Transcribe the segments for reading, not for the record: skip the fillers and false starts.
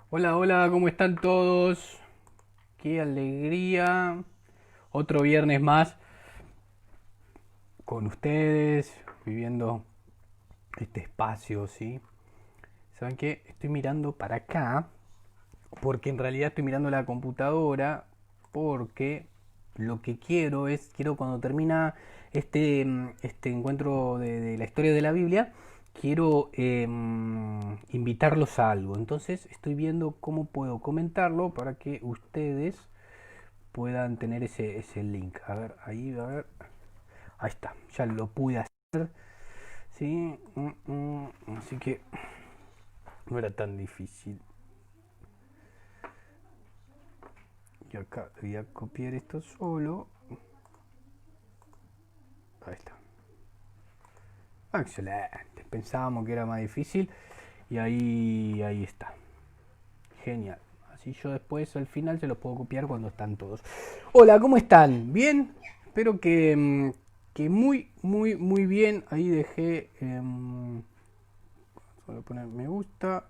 Hola, hola, ¿cómo están todos? Qué alegría. Otro viernes más con ustedes, viviendo este espacio, ¿sí? ¿Saben qué? Estoy mirando para acá, porque en realidad estoy mirando la computadora, porque lo que quiero cuando termina este encuentro de la historia de la Biblia, quiero invitarlos a algo. Entonces estoy viendo cómo puedo comentarlo para que ustedes puedan tener ese link. A ver, ahí, a ver. Ahí está, ya lo pude hacer. Sí, así que no era tan difícil. Y acá voy a copiar esto solo. Ahí está. Excelente. Pensábamos que era más difícil. Y ahí está. Genial. Así yo después al final se los puedo copiar cuando están todos. Hola, ¿cómo están? ¿Bien? Espero que muy bien. Ahí dejé. Solo poner me gusta.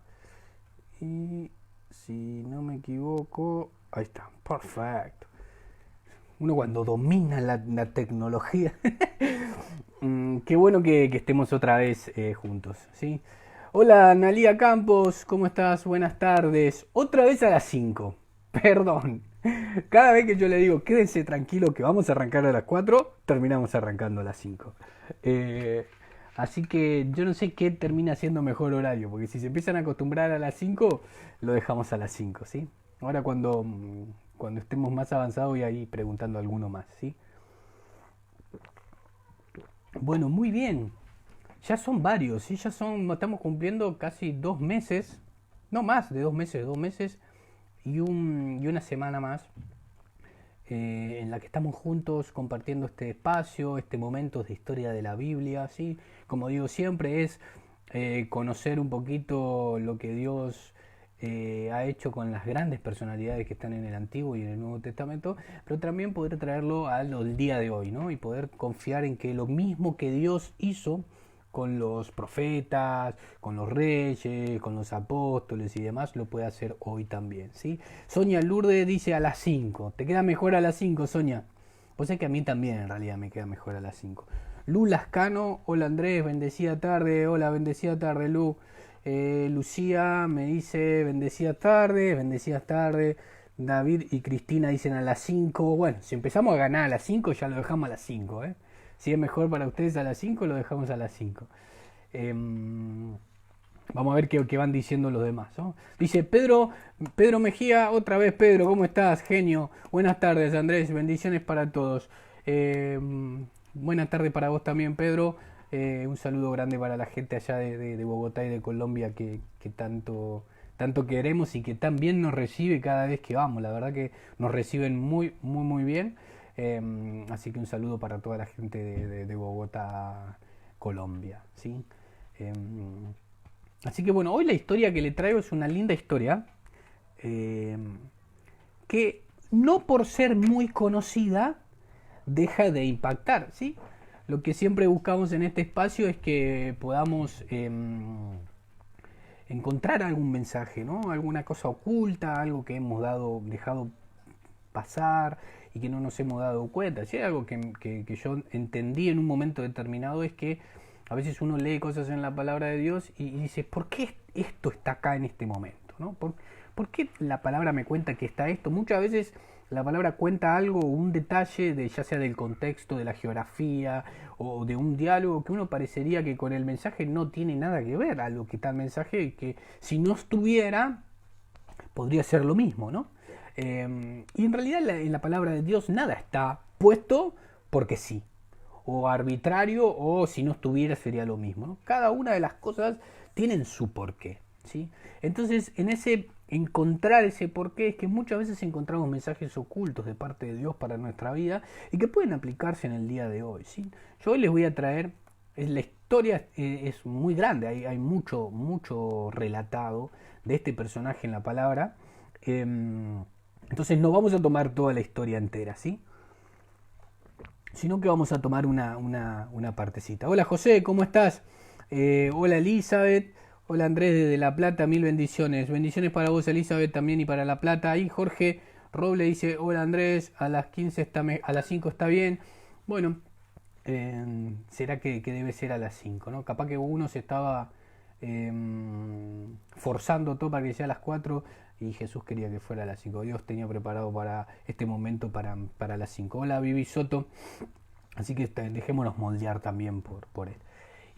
Y si no me equivoco, ahí está, perfecto. Uno cuando domina la tecnología. Qué bueno que estemos otra vez juntos, ¿sí? Hola, Analia Campos, ¿cómo estás? Buenas tardes. Otra vez a las 5. Perdón. Cada vez que yo le digo, quédense tranquilo que vamos a arrancar a las 4, terminamos arrancando a las 5. Eh, Así que yo no sé qué termina siendo mejor horario, porque si se empiezan a acostumbrar a las 5, lo dejamos a las 5, ¿sí? Ahora cuando estemos más avanzados voy a ir preguntando a alguno más, ¿sí? Bueno, muy bien. Ya son varios, ¿sí? Estamos cumpliendo casi 2 meses, no más de 2 meses, 2 meses y una semana más en la que estamos juntos compartiendo este espacio, este momento de historia de la Biblia, ¿sí? Como digo siempre, es conocer un poquito lo que Dios ha hecho con las grandes personalidades que están en el Antiguo y en el Nuevo Testamento, pero también poder traerlo al día de hoy, ¿no? Y poder confiar en que lo mismo que Dios hizo con los profetas, con los reyes, con los apóstoles y demás, lo puede hacer hoy también, ¿sí? Sonia Lourdes dice a las 5. ¿Te queda mejor a las 5, Sonia? Pues es que a mí también en realidad me queda mejor a las 5. Lu Lascano, hola Andrés, bendecida tarde, hola, bendecida tarde, Lu. Lucía me dice bendecida tarde. David y Cristina dicen a las 5. Bueno, si empezamos a ganar a las 5, ya lo dejamos a las 5, ¿eh? Si es mejor para ustedes a las 5, lo dejamos a las 5. Vamos a ver qué van diciendo los demás, ¿no? Dice Pedro Mejía, otra vez Pedro, ¿cómo estás? Genio. Buenas tardes, Andrés, bendiciones para todos. Eh, Buenas tardes para vos también, Pedro. Un saludo grande para la gente allá de Bogotá y de Colombia que tanto queremos y que tan bien nos recibe cada vez que vamos. La verdad que nos reciben muy bien. Así que un saludo para toda la gente de Bogotá, Colombia, ¿sí? Eh, Así que bueno, hoy la historia que le traigo es una linda historia eh, que no por ser muy conocida deja de impactar, ¿sí? Lo que siempre buscamos en este espacio es que podamos encontrar algún mensaje, ¿no? Alguna cosa oculta, algo que hemos dejado pasar y que no nos hemos dado cuenta. Si hay algo que yo entendí en un momento determinado es que a veces uno lee cosas en la palabra de Dios y dice, ¿por qué esto está acá en este momento? ¿No? ¿Por qué la palabra me cuenta que está esto? Muchas veces la palabra cuenta algo, un detalle, ya sea del contexto, de la geografía o de un diálogo que uno parecería que con el mensaje no tiene nada que ver a lo que está el mensaje y que si no estuviera podría ser lo mismo, ¿no? Y en realidad en la palabra de Dios nada está puesto porque sí, o arbitrario, o si no estuviera sería lo mismo, ¿no? Cada una de las cosas tienen su porqué, ¿sí? Entonces, en ese encontrar ese porqué es que muchas veces encontramos mensajes ocultos de parte de Dios para nuestra vida y que pueden aplicarse en el día de hoy, ¿sí? Yo hoy les voy a traer, la historia es muy grande, hay mucho relatado de este personaje en la palabra. Entonces no vamos a tomar toda la historia entera, ¿sí? Sino que vamos a tomar una partecita. Hola José, ¿cómo estás? Hola Elizabeth. Hola Andrés desde La Plata, mil bendiciones. Bendiciones para vos, Elizabeth, también y para La Plata. Y Jorge Roble dice, hola Andrés, a las 15 a las 5 está bien. Bueno, será que debe ser a las 5, ¿no? Capaz que uno se estaba eh, forzando todo para que sea a las 4 y Jesús quería que fuera a las 5. Dios tenía preparado para este momento para las 5. Hola Vivi Soto. Así que dejémonos moldear también por él.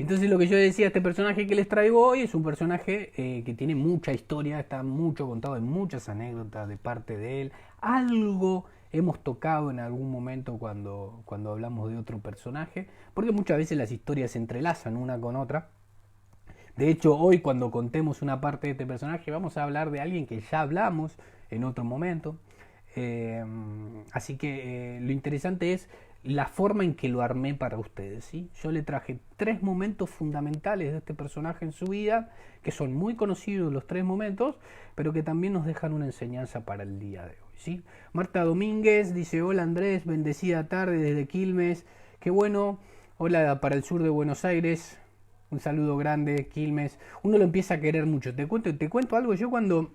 Entonces lo que yo decía, este personaje que les traigo hoy es un personaje que tiene mucha historia, está mucho contado, hay muchas anécdotas de parte de él. Algo hemos tocado en algún momento cuando hablamos de otro personaje, porque muchas veces las historias se entrelazan una con otra. De hecho, hoy cuando contemos una parte de este personaje vamos a hablar de alguien que ya hablamos en otro momento. Eh, Así que lo interesante es la forma en que lo armé para ustedes. ¿Sí? Yo le traje 3 momentos fundamentales de este personaje en su vida, que son muy conocidos los 3 momentos, pero que también nos dejan una enseñanza para el día de hoy. ¿Sí? Marta Domínguez dice, hola Andrés, bendecida tarde desde Quilmes, qué bueno, hola para el sur de Buenos Aires, un saludo grande, Quilmes, uno lo empieza a querer mucho. Te cuento algo, yo cuando...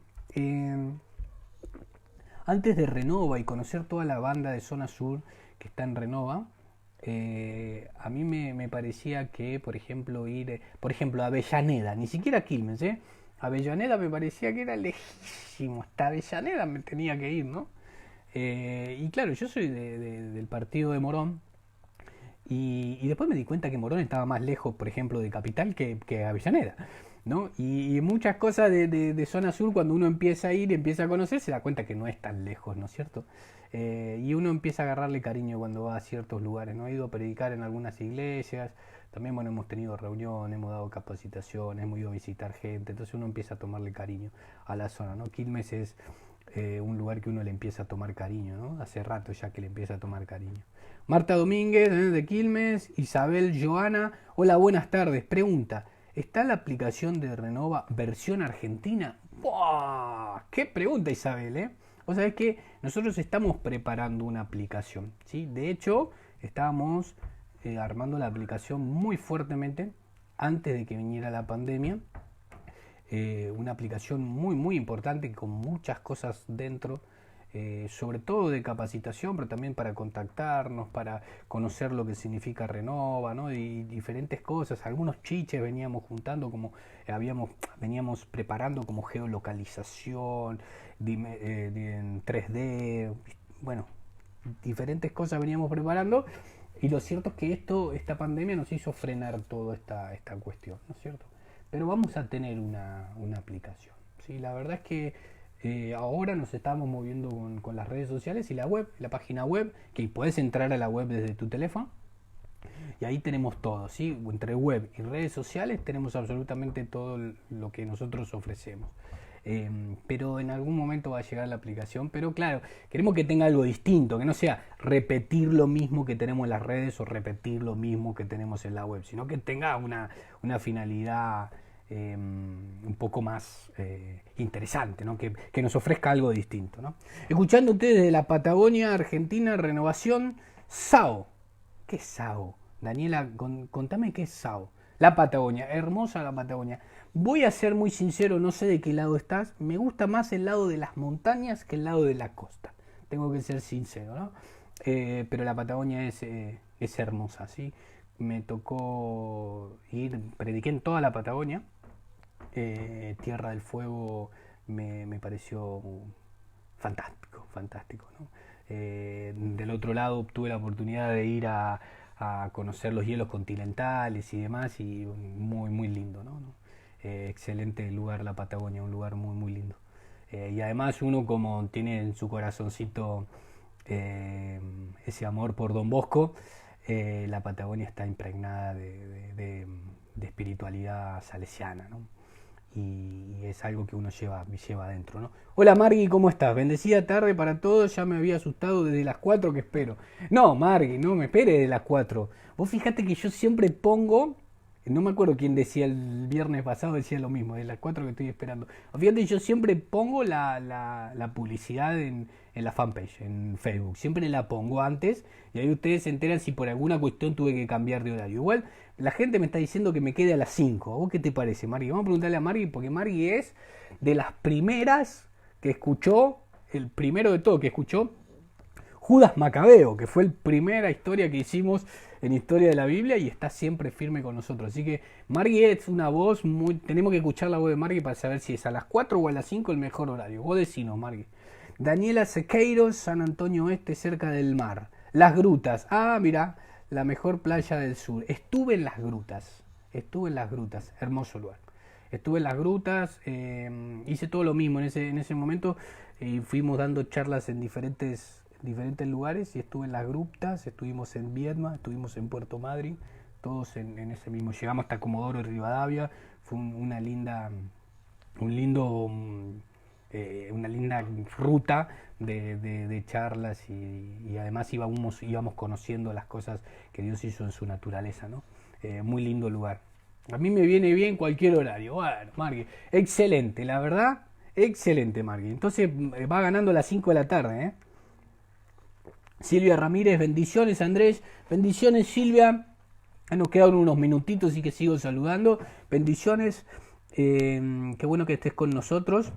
antes de Renova y conocer toda la banda de Zona Sur que está en Renova, a mí me parecía que, por ejemplo, a Avellaneda, ni siquiera a Quilmes, Avellaneda me parecía que era lejísimo, hasta Avellaneda me tenía que ir, ¿no? Y claro, yo soy del partido de Morón, y después me di cuenta que Morón estaba más lejos, por ejemplo, de Capital que Avellaneda, ¿no? Y muchas cosas de Zona Sur, cuando uno empieza a ir y empieza a conocer, se da cuenta que no es tan lejos, ¿no es cierto? Y uno empieza a agarrarle cariño cuando va a ciertos lugares, ¿no? He ido a predicar en algunas iglesias, también, bueno, hemos tenido reuniones, hemos dado capacitaciones, hemos ido a visitar gente, entonces uno empieza a tomarle cariño a la zona, ¿no? Quilmes es un lugar que uno le empieza a tomar cariño, ¿no? Hace rato ya que le empieza a tomar cariño. Marta Domínguez, de Quilmes, Isabel Joana, hola, buenas tardes. Pregunta, ¿está la aplicación de Renova versión argentina? ¡Buah! ¡Qué pregunta, Isabel, eh! O sea, es que nosotros estamos preparando una aplicación, ¿sí? De hecho, estábamos armando la aplicación muy fuertemente antes de que viniera la pandemia. Una aplicación muy, muy importante con muchas cosas dentro, sobre todo de capacitación, pero también para contactarnos, para conocer lo que significa Renova, ¿no? Y diferentes cosas. Algunos chiches veníamos juntando, como veníamos preparando como geolocalización, en 3D, bueno, diferentes cosas veníamos preparando. Y lo cierto es que esta pandemia nos hizo frenar toda esta cuestión, ¿no es cierto? Pero vamos a tener una aplicación. ¿Sí? La verdad es que ahora nos estamos moviendo con las redes sociales y la web, la página web, que puedes entrar a la web desde tu teléfono. Y ahí tenemos todo, ¿sí? Entre web y redes sociales tenemos absolutamente todo lo que nosotros ofrecemos. Pero en algún momento va a llegar la aplicación, pero claro, queremos que tenga algo distinto, que no sea repetir lo mismo que tenemos en las redes o repetir lo mismo que tenemos en la web, sino que tenga una finalidad un poco más interesante, ¿no? Que nos ofrezca algo distinto, ¿no? Escuchándote desde la Patagonia Argentina, Renovación, SAO. ¿Qué es SAO? Daniela, contame qué es SAO. La Patagonia, hermosa la Patagonia. Voy a ser muy sincero, no sé de qué lado estás. Me gusta más el lado de las montañas que el lado de la costa. Tengo que ser sincero, ¿no? Pero la Patagonia es hermosa, ¿sí? Me tocó prediqué en toda la Patagonia. Tierra del Fuego me pareció fantástico, fantástico, ¿no? Del otro lado tuve la oportunidad de ir a conocer los hielos continentales y demás, y muy, muy lindo, ¿no? Excelente lugar la Patagonia, un lugar muy, muy lindo. Y además uno, como tiene en su corazoncito ese amor por Don Bosco, la Patagonia está impregnada de espiritualidad salesiana, ¿no? Y es algo que uno lleva adentro, ¿no? Hola Margui, ¿cómo estás? Bendecida tarde para todos, ya me había asustado desde las 4 que espero. No, Margui, no me espere de las 4. Vos fíjate que yo siempre pongo No me acuerdo quién decía el viernes pasado, decía lo mismo, de las 4 que estoy esperando. Fíjate, yo siempre pongo la publicidad en la fanpage, en Facebook. Siempre la pongo antes y ahí ustedes se enteran si por alguna cuestión tuve que cambiar de horario. Igual la gente me está diciendo que me quede a las 5. ¿A vos qué te parece, Margui? Vamos a preguntarle a Margui porque Margui es de las primeras que escuchó, el primero de todo que escuchó Judas Macabeo, que fue la primera historia que hicimos en Historia de la Biblia y está siempre firme con nosotros. Así que Margui es una voz muy... Tenemos que escuchar la voz de Margui para saber si es a las 4 o a las 5 el mejor horario. Vos decinos, Margui. Daniela Sequeiros, San Antonio Oeste, cerca del mar. Las Grutas. Ah, mira, la mejor playa del sur. Estuve en las grutas. Hermoso lugar. Estuve en las grutas, hice todo lo mismo en ese momento y fuimos dando charlas en diferentes lugares y estuve en las grutas, estuvimos en Viedma, estuvimos en Puerto Madryn, todos en ese mismo, llegamos hasta Comodoro y Rivadavia, fue una linda ruta de charlas y además íbamos conociendo las cosas que Dios hizo en su naturaleza, ¿no? Muy lindo lugar. A mí me viene bien cualquier horario. Bueno, Margui, excelente, la verdad, excelente, Margui. Entonces va ganando a las 5 de la tarde, ¿eh? Silvia Ramírez, bendiciones, Andrés, bendiciones, Silvia. Nos quedan unos minutitos y que sigo saludando. Bendiciones, qué bueno que estés con nosotros.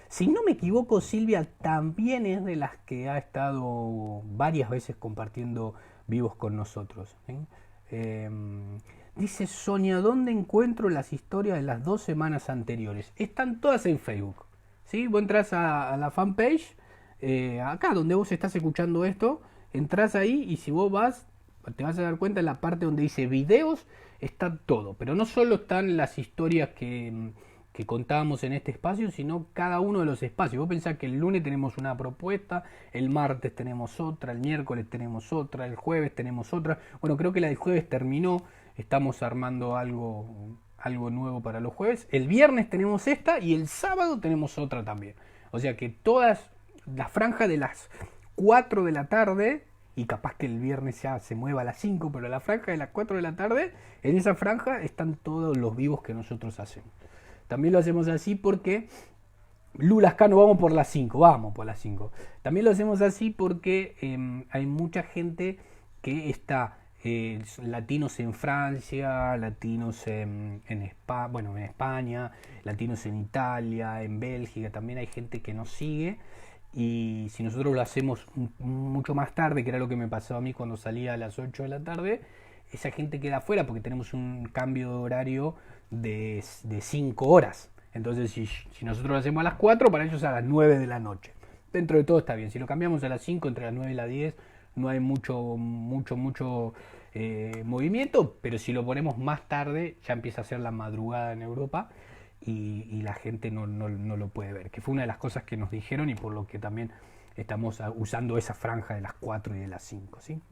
Si no me equivoco, Silvia también es de las que ha estado varias veces compartiendo vivos con nosotros. Dice Sonia, ¿dónde encuentro las historias de las 2 semanas anteriores? Están todas en Facebook. ¿Sí? Vos entras a la fanpage, acá donde vos estás escuchando esto, entras ahí y si vos vas, te vas a dar cuenta en la parte donde dice videos, está todo. Pero no solo están las historias que contábamos en este espacio, sino cada uno de los espacios. Vos pensás que el lunes tenemos una propuesta, el martes tenemos otra, el miércoles tenemos otra, el jueves tenemos otra. Bueno, creo que la del jueves terminó, estamos armando algo nuevo para los jueves. El viernes tenemos esta y el sábado tenemos otra también. O sea que todas, la franja de las 4 de la tarde, y capaz que el viernes ya se mueva a las 5, pero la franja de las 4 de la tarde, en esa franja están todos los vivos que nosotros hacemos. También lo hacemos así porque Lula Cano, vamos por las 5. También lo hacemos así porque hay mucha gente que está, latinos en Francia, latinos en España, latinos en Italia, en Bélgica, también hay gente que nos sigue. Y si nosotros lo hacemos mucho más tarde, que era lo que me pasó a mí cuando salía a las 8 de la tarde, esa gente queda afuera porque tenemos un cambio de horario de 5 horas. Entonces si nosotros lo hacemos a las 4, para ellos a las 9 de la noche. Dentro de todo está bien. Si lo cambiamos a las 5, entre las 9 y las 10, no hay mucho movimiento, pero si lo ponemos más tarde, ya empieza a ser la madrugada en Europa y la gente no lo puede ver. Que fue una de las cosas que nos dijeron y por lo que también estamos usando esa franja de las 4 y de las 5, ¿sí?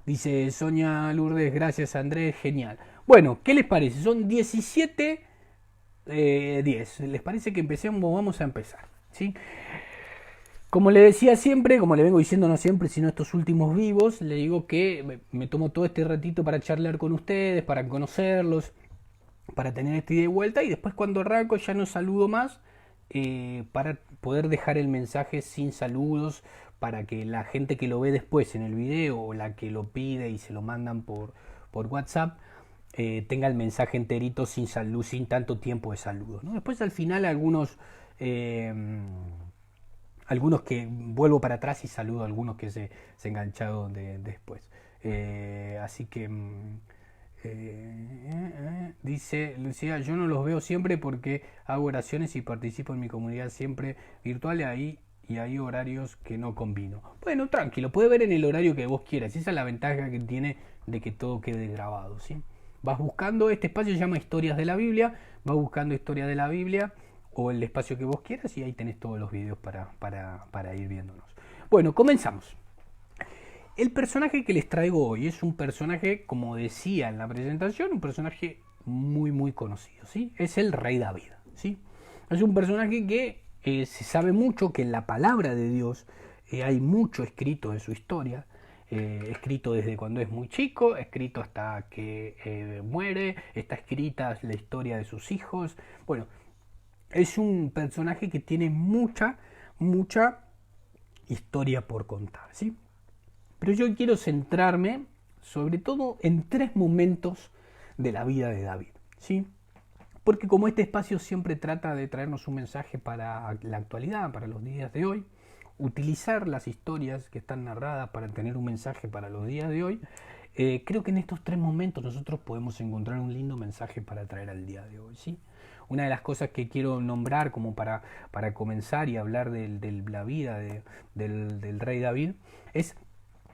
Dice Sonia Lourdes, gracias Andrés, genial. Bueno, ¿qué les parece? Son 17:10. ¿Les parece que empecemos? Vamos a empezar, ¿sí? Como le decía siempre, como le vengo diciendo no siempre, sino estos últimos vivos, le digo que me tomo todo este ratito para charlar con ustedes, para conocerlos, para tener este ida y vuelta, y después cuando arranco ya no saludo más, para poder dejar el mensaje sin saludos, para que la gente que lo ve después en el video o la que lo pide y se lo mandan por WhatsApp tenga el mensaje enterito sin tanto tiempo de saludos, ¿no? Después al final algunos que vuelvo para atrás y saludo a algunos que se engancharon después. Así que dice Lucía, yo no los veo siempre porque hago oraciones y participo en mi comunidad siempre virtual y hay horarios que no combino. Bueno, tranquilo, puede ver en el horario que vos quieras. Esa es la ventaja que tiene de que todo quede grabado, ¿sí? Vas buscando, este espacio se llama Historias de la Biblia, vas buscando Historia de la Biblia o el espacio que vos quieras y ahí tenés todos los videos para ir viéndonos. Bueno, comenzamos. El personaje que les traigo hoy es un personaje, como decía en la presentación, un personaje muy muy conocido, ¿sí? Es el rey David, ¿sí? Es un personaje que se sabe mucho, que en la palabra de Dios hay mucho escrito de su historia. escrito desde cuando es muy chico, escrito hasta que muere, está escrita la historia de sus hijos. Bueno, es un personaje que tiene mucha historia por contar, ¿sí? Pero yo quiero centrarme sobre todo en 3 momentos de la vida de David, ¿sí? Porque como este espacio siempre trata de traernos un mensaje para la actualidad, para los días de hoy, utilizar las historias que están narradas para tener un mensaje para los días de hoy, creo que en estos 3 momentos nosotros podemos encontrar un lindo mensaje para traer al día de hoy, ¿sí? Una de las cosas que quiero nombrar como para comenzar y hablar de la vida del rey David es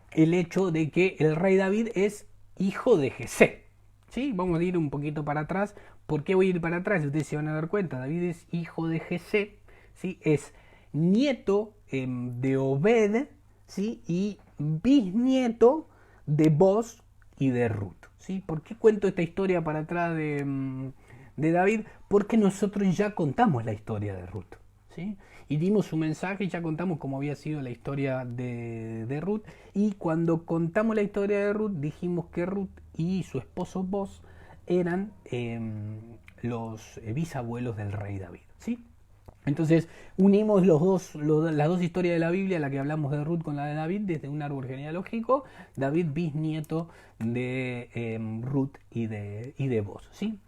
el hecho de que el rey David es hijo de Jesé. ¿Sí? Vamos a ir un poquito para atrás. ¿Por qué voy a ir para atrás? Ustedes se van a dar cuenta. David es hijo de Jesé, ¿sí? Es nieto de Obed, ¿sí? Y bisnieto de Boz y de Ruth, ¿sí? ¿Por qué cuento esta historia para atrás de David? Porque nosotros ya contamos la historia de Ruth, ¿sí? Y dimos su mensaje y ya contamos cómo había sido la historia de Ruth. Y cuando contamos la historia de Ruth, dijimos que Ruth y su esposo Boz eran los bisabuelos del rey David, ¿sí? Entonces unimos las dos historias de la Biblia, la que hablamos de Ruth con la de David, desde un árbol genealógico. David bisnieto de Ruth y de Boz, ¿sí?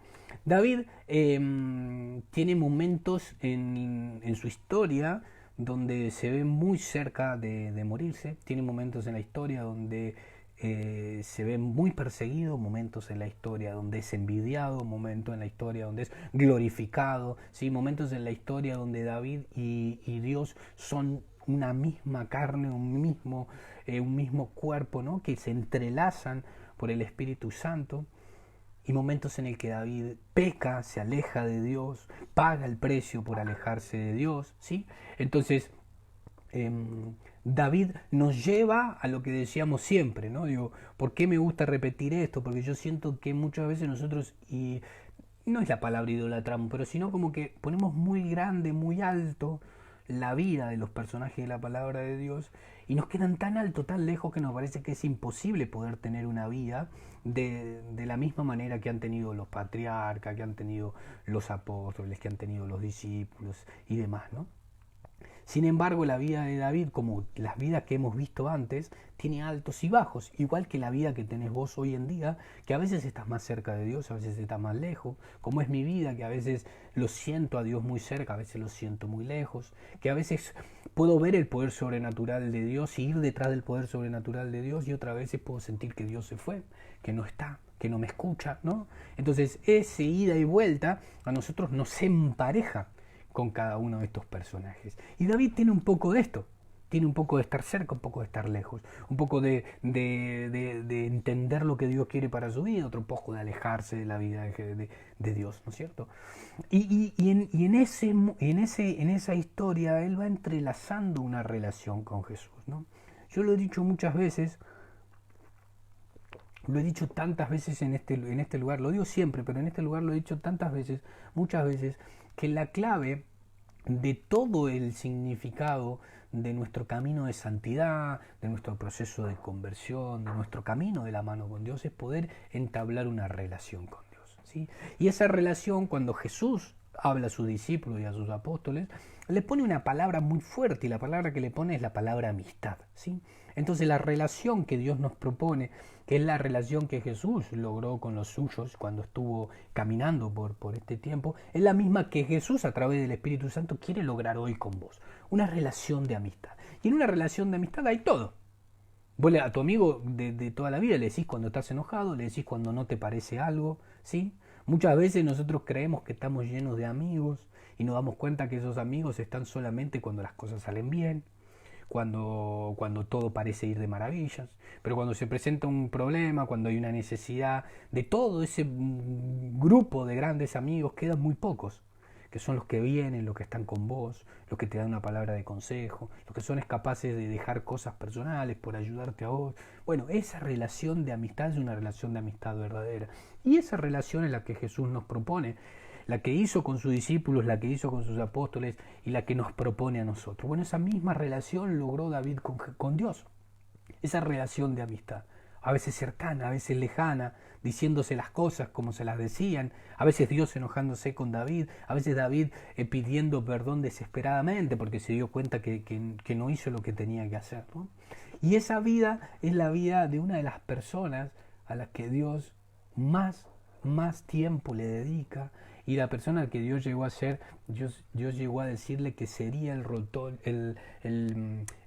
David tiene momentos en su historia donde se ve muy cerca de morirse, tiene momentos en la historia donde se ve muy perseguido, momentos en la historia donde es envidiado, momentos en la historia donde es glorificado, ¿sí? Momentos en la historia donde David y Dios son una misma carne, un mismo cuerpo, ¿no? Que se entrelazan por el Espíritu Santo. Y momentos en el que David peca, se aleja de Dios, paga el precio por alejarse de Dios, ¿sí? Entonces, David nos lleva a lo que decíamos siempre, ¿no? Digo, ¿por qué me gusta repetir esto? Porque yo siento que muchas veces nosotros, y no es la palabra idolatramos, pero sino como que ponemos muy grande, muy alto la vida de los personajes de la palabra de Dios y nos quedan tan alto, tan lejos que nos parece que es imposible poder tener una vida de la misma manera que han tenido los patriarcas, que han tenido los apóstoles, que han tenido los discípulos y demás, ¿no? Sin embargo, la vida de David, como las vidas que hemos visto antes, tiene altos y bajos, igual que la vida que tenés vos hoy en día, que a veces estás más cerca de Dios, a veces estás más lejos, como es mi vida, que a veces lo siento a Dios muy cerca, a veces lo siento muy lejos, que a veces puedo ver el poder sobrenatural de Dios y ir detrás del poder sobrenatural de Dios, y otras veces puedo sentir que Dios se fue, que no está, que no me escucha, ¿no? Entonces, ese ida y vuelta a nosotros nos empareja con cada uno de estos personajes. Y David tiene un poco de esto, tiene un poco de estar cerca, un poco de estar lejos, un poco de entender lo que Dios quiere para su vida, otro poco de alejarse de la vida de Dios, ¿no es cierto? Y en esa historia él va entrelazando una relación con Jesús, ¿no? Yo lo he dicho muchas veces, lo he dicho tantas veces en este lugar, lo digo siempre, pero en este lugar lo he dicho tantas veces, muchas veces, que la clave de todo el significado de nuestro camino de santidad, de nuestro proceso de conversión, de nuestro camino de la mano con Dios, es poder entablar una relación con Dios, ¿sí? Y esa relación, cuando Jesús habla a sus discípulos y a sus apóstoles, le pone una palabra muy fuerte, y la palabra que le pone es la palabra amistad, ¿sí? Entonces la relación que Dios nos propone, que es la relación que Jesús logró con los suyos cuando estuvo caminando por este tiempo, es la misma que Jesús a través del Espíritu Santo quiere lograr hoy con vos. Una relación de amistad. Y en una relación de amistad hay todo. Vos a tu amigo de toda la vida le decís cuando estás enojado, le decís cuando no te parece algo, ¿sí? Muchas veces nosotros creemos que estamos llenos de amigos y nos damos cuenta que esos amigos están solamente cuando las cosas salen bien, cuando todo parece ir de maravillas, pero cuando se presenta un problema, cuando hay una necesidad, de todo ese grupo de grandes amigos quedan muy pocos, que son los que vienen, los que están con vos, los que te dan una palabra de consejo, los que son capaces de dejar cosas personales por ayudarte a vos. Bueno, esa relación de amistad es una relación de amistad verdadera, y esa relación es la que Jesús nos propone, la que hizo con sus discípulos, la que hizo con sus apóstoles y la que nos propone a nosotros. Bueno, esa misma relación logró David con Dios. esa relación de amistad, a veces cercana, a veces lejana, diciéndose las cosas como se las decían, a veces Dios enojándose con David, a veces David pidiendo perdón desesperadamente porque se dio cuenta que no hizo lo que tenía que hacer, ¿no? Y esa vida es la vida de una de las personas a las que Dios más tiempo le dedica, y la persona a la que Dios llegó a ser, Dios llegó a decirle que sería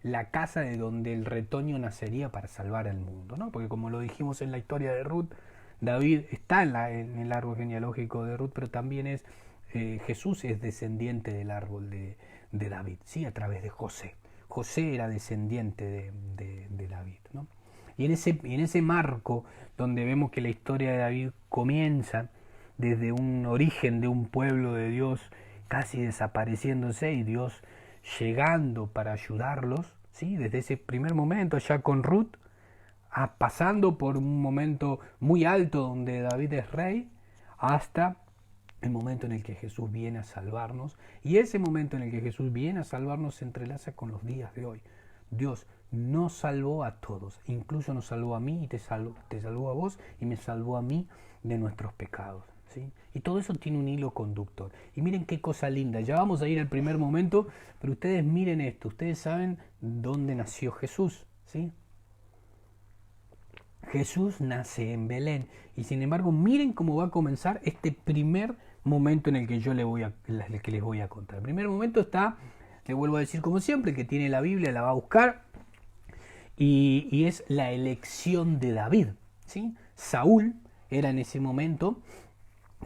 la casa de donde el retoño nacería para salvar al mundo, ¿no? Porque como lo dijimos en la historia de Ruth, David está en el árbol genealógico de Ruth, pero también Jesús es descendiente del árbol de David, ¿sí? A través de José. José era descendiente de David, ¿no? Y en ese marco donde vemos que la historia de David comienza desde un origen de un pueblo de Dios casi desapareciéndose y Dios llegando para ayudarlos, ¿sí? Desde ese primer momento allá con Ruth, pasando por un momento muy alto donde David es rey, hasta el momento en el que Jesús viene a salvarnos, y ese momento en el que Jesús viene a salvarnos se entrelaza con los días de hoy. Dios nos salvó a todos, incluso nos salvó a mí y te salvó a vos y me salvó a mí de nuestros pecados, ¿sí? Y todo eso tiene un hilo conductor. Y miren qué cosa linda, ya vamos a ir al primer momento, pero ustedes miren esto, ustedes saben dónde nació Jesús, ¿sí? Jesús nace en Belén, y sin embargo miren cómo va a comenzar este primer momento en el que les voy a contar. El primer momento está, le vuelvo a decir como siempre, que tiene la Biblia, la va a buscar, y es la elección de David, ¿sí? Saúl era en ese momento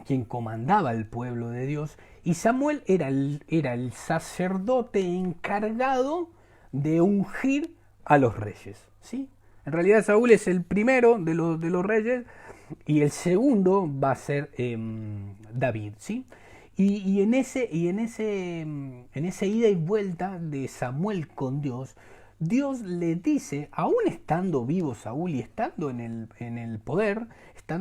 quien comandaba el pueblo de Dios, y Samuel era el sacerdote encargado de ungir a los reyes, ¿sí? En realidad Saúl es el primero de los reyes, y el segundo va a ser David, ¿sí? Y en ese ida y vuelta de Samuel con Dios, Dios le dice, aún estando vivo Saúl y estando en el poder,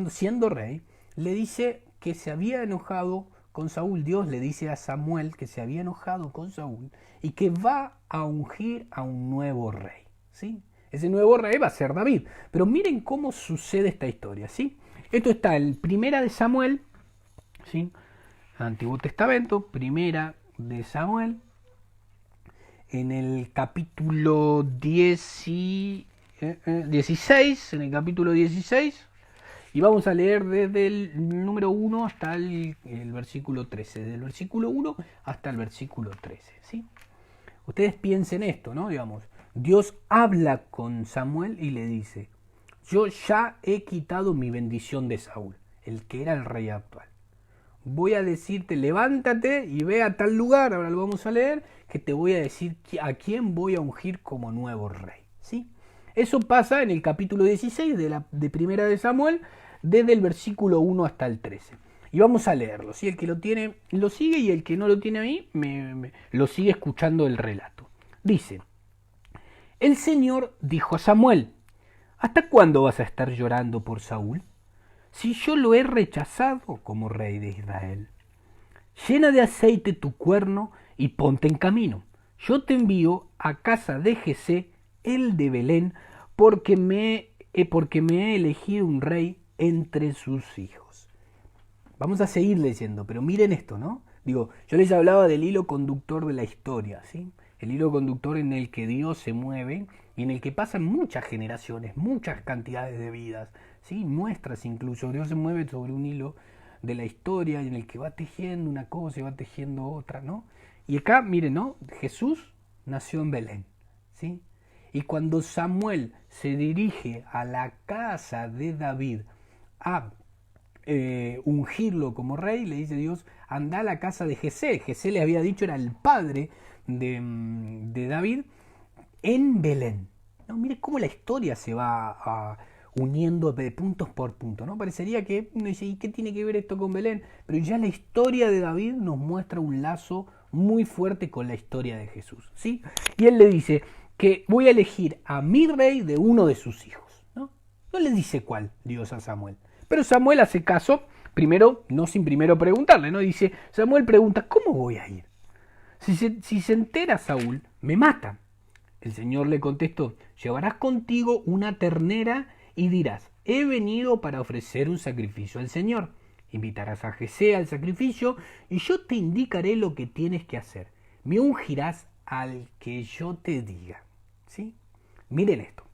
siendo rey, le dice que se había enojado con Saúl. Dios le dice a Samuel que se había enojado con Saúl y que va a ungir a un nuevo rey, ¿sí? Ese nuevo rey va a ser David. Pero miren cómo sucede esta historia, ¿sí? Esto está en Primera de Samuel, ¿sí? Antiguo Testamento, Primera de Samuel, en el capítulo 16, en el capítulo 16, y vamos a leer desde el número 1 hasta el versículo 13, del versículo 1 hasta el versículo 13, ¿sí? Ustedes piensen esto, ¿no? Digamos, Dios habla con Samuel y le dice, yo ya he quitado mi bendición de Saúl, el que era el rey actual. Voy a decirte, levántate y ve a tal lugar, ahora lo vamos a leer, que te voy a decir a quién voy a ungir como nuevo rey, ¿sí? Eso pasa en el capítulo 16 de Primera de Samuel, desde el versículo 1 hasta el 13. Y vamos a leerlo, ¿sí? El que lo tiene lo sigue, y el que no lo tiene ahí lo sigue escuchando el relato. Dice, el Señor dijo a Samuel, ¿hasta cuándo vas a estar llorando por Saúl? Si yo lo he rechazado como rey de Israel. Llena de aceite tu cuerno y ponte en camino. Yo te envío a casa de Jesé, el de Belén, porque me he elegido un rey entre sus hijos. Vamos a seguir leyendo, pero miren esto, ¿no? Digo, yo les hablaba del hilo conductor de la historia, ¿sí? El hilo conductor en el que Dios se mueve y en el que pasan muchas generaciones, muchas cantidades de vidas, ¿sí? Nuestras incluso. Dios se mueve sobre un hilo de la historia en el que va tejiendo una cosa y va tejiendo otra, ¿no? Y acá, miren, ¿no? Jesús nació en Belén, ¿sí? Y cuando Samuel se dirige a la casa de David a ungirlo como rey, le dice Dios, anda a la casa de Jesé. Jesé le había dicho, era el padre de David, en Belén, ¿no? Mire cómo la historia se va uniendo de puntos por punto, ¿no? Parecería que uno dice, ¿y qué tiene que ver esto con Belén? Pero ya la historia de David nos muestra un lazo muy fuerte con la historia de Jesús, ¿sí? Y él le dice que voy a elegir a mi rey de uno de sus hijos, ¿no? No le dice cuál Dios a Samuel, pero Samuel hace caso, primero, no sin primero preguntarle, ¿no? Dice, Samuel pregunta, ¿cómo voy a ir? Si se entera Saúl, me mata. El Señor le contestó, llevarás contigo una ternera y dirás, he venido para ofrecer un sacrificio al Señor. Invitarás a Jesé al sacrificio y yo te indicaré lo que tienes que hacer. Me ungirás al que yo te diga. ¿Sí? Miren esto.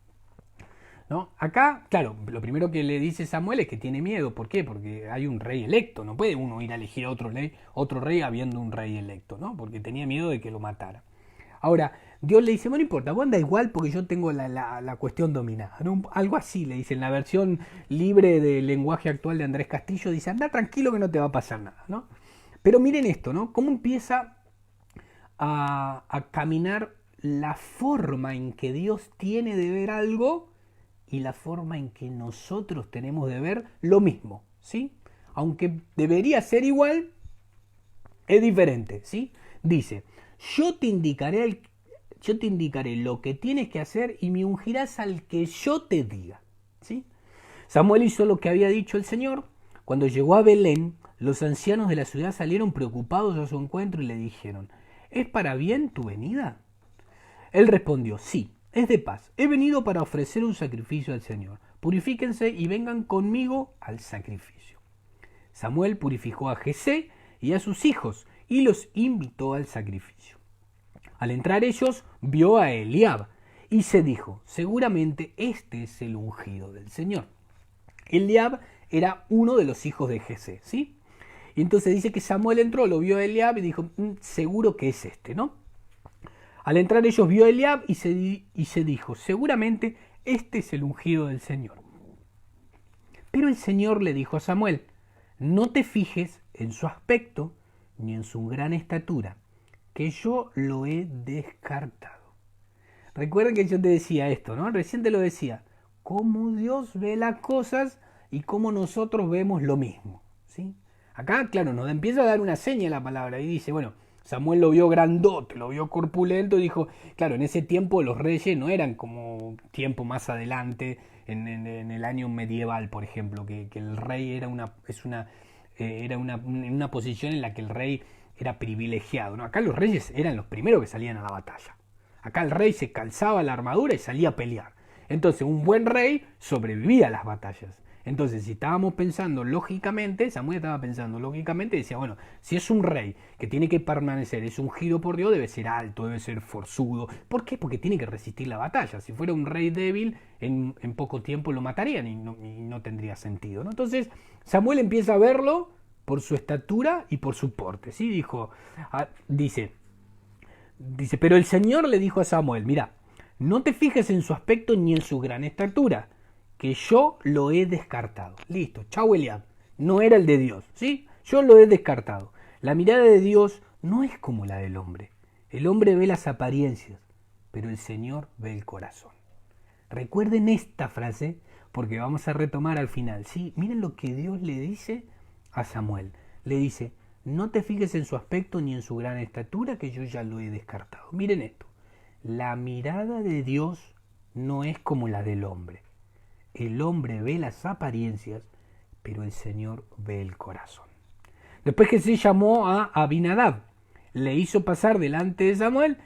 ¿No? Acá, claro, lo primero que le dice Samuel es que tiene miedo. ¿Por qué? Porque hay un rey electo. No puede uno ir a elegir a otro rey habiendo un rey electo, ¿no? Porque tenía miedo de que lo matara. Ahora, Dios le dice, bueno, no importa, vos anda igual porque yo tengo la cuestión dominada. ¿No? Algo así le dice, en la versión libre del lenguaje actual de Andrés Castillo, dice, anda tranquilo que no te va a pasar nada, ¿no? Pero miren esto, ¿no? Cómo empieza a caminar la forma en que Dios tiene de ver algo y la forma en que nosotros tenemos de ver lo mismo, ¿sí? Aunque debería ser igual, es diferente, ¿sí? Dice, yo te indicaré lo que tienes que hacer y me ungirás al que yo te diga, ¿sí? Samuel hizo lo que había dicho el Señor. Cuando llegó a Belén, los ancianos de la ciudad salieron preocupados a su encuentro y le dijeron, ¿es para bien tu venida? Él respondió, sí, es de paz. He venido para ofrecer un sacrificio al Señor. Purifíquense y vengan conmigo al sacrificio. Samuel purificó a Jesé y a sus hijos y los invitó al sacrificio. Al entrar ellos, vio a Eliab y se dijo, seguramente este es el ungido del Señor. Eliab era uno de los hijos de Jesé, ¿sí? Y entonces dice que Samuel entró, lo vio a Eliab y dijo, seguro que es este, ¿no? Al entrar ellos vio a Eliab y se dijo, seguramente este es el ungido del Señor. Pero el Señor le dijo a Samuel, no te fijes en su aspecto ni en su gran estatura, que yo lo he descartado. Recuerden que yo te decía esto, ¿no? Recién te lo decía, cómo Dios ve las cosas y cómo nosotros vemos lo mismo, ¿sí? Acá, claro, nos empieza a dar una seña la palabra y dice, bueno, Samuel lo vio grandote, lo vio corpulento y dijo, claro, en ese tiempo los reyes no eran como tiempo más adelante, en el año medieval, por ejemplo, que el rey era una posición en la que el rey era privilegiado, ¿no? Acá los reyes eran los primeros que salían a la batalla. Acá el rey se calzaba la armadura y salía a pelear. Entonces un buen rey sobrevivía a las batallas. Entonces si estábamos pensando lógicamente, Samuel estaba pensando lógicamente y decía, bueno, si es un rey que tiene que permanecer, es ungido por Dios, debe ser alto, debe ser forzudo. ¿Por qué? Porque tiene que resistir la batalla. Si fuera un rey débil, en poco tiempo lo matarían y no tendría sentido, ¿no? Entonces Samuel empieza a verlo por su estatura y por su porte, ¿sí? Dice, pero el Señor le dijo a Samuel, mira, no te fijes en su aspecto ni en su gran estatura, que yo lo he descartado. Listo, chau Eliab, no era el de Dios, ¿sí? Yo lo he descartado. La mirada de Dios no es como la del hombre. El hombre ve las apariencias, pero el Señor ve el corazón. Recuerden esta frase, porque vamos a retomar al final, ¿sí? Miren lo que Dios le dice a Samuel. Le dice, no te fijes en su aspecto ni en su gran estatura, que yo ya lo he descartado. Miren esto, la mirada de Dios no es como la del hombre. El hombre ve las apariencias, pero el Señor ve el corazón. Después que se llamó a Abinadab, le hizo pasar delante de Samuel,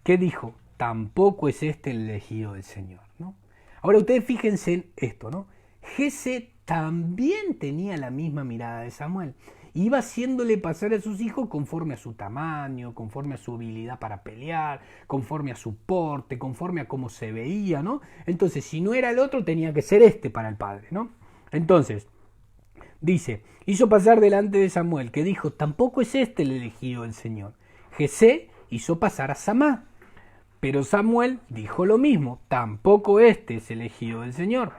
que dijo, tampoco es este el elegido del Señor, ¿no? Ahora ustedes fíjense en esto, ¿no? Jesé también tenía la misma mirada de Samuel. Iba haciéndole pasar a sus hijos conforme a su tamaño, conforme a su habilidad para pelear, conforme a su porte, conforme a cómo se veía, ¿no? Entonces, si no era el otro, tenía que ser este para el padre, ¿no? Entonces, dice, hizo pasar delante de Samuel, que dijo, tampoco es este el elegido del Señor. Jesé hizo pasar a Samá, pero Samuel dijo lo mismo, tampoco este es el elegido del Señor.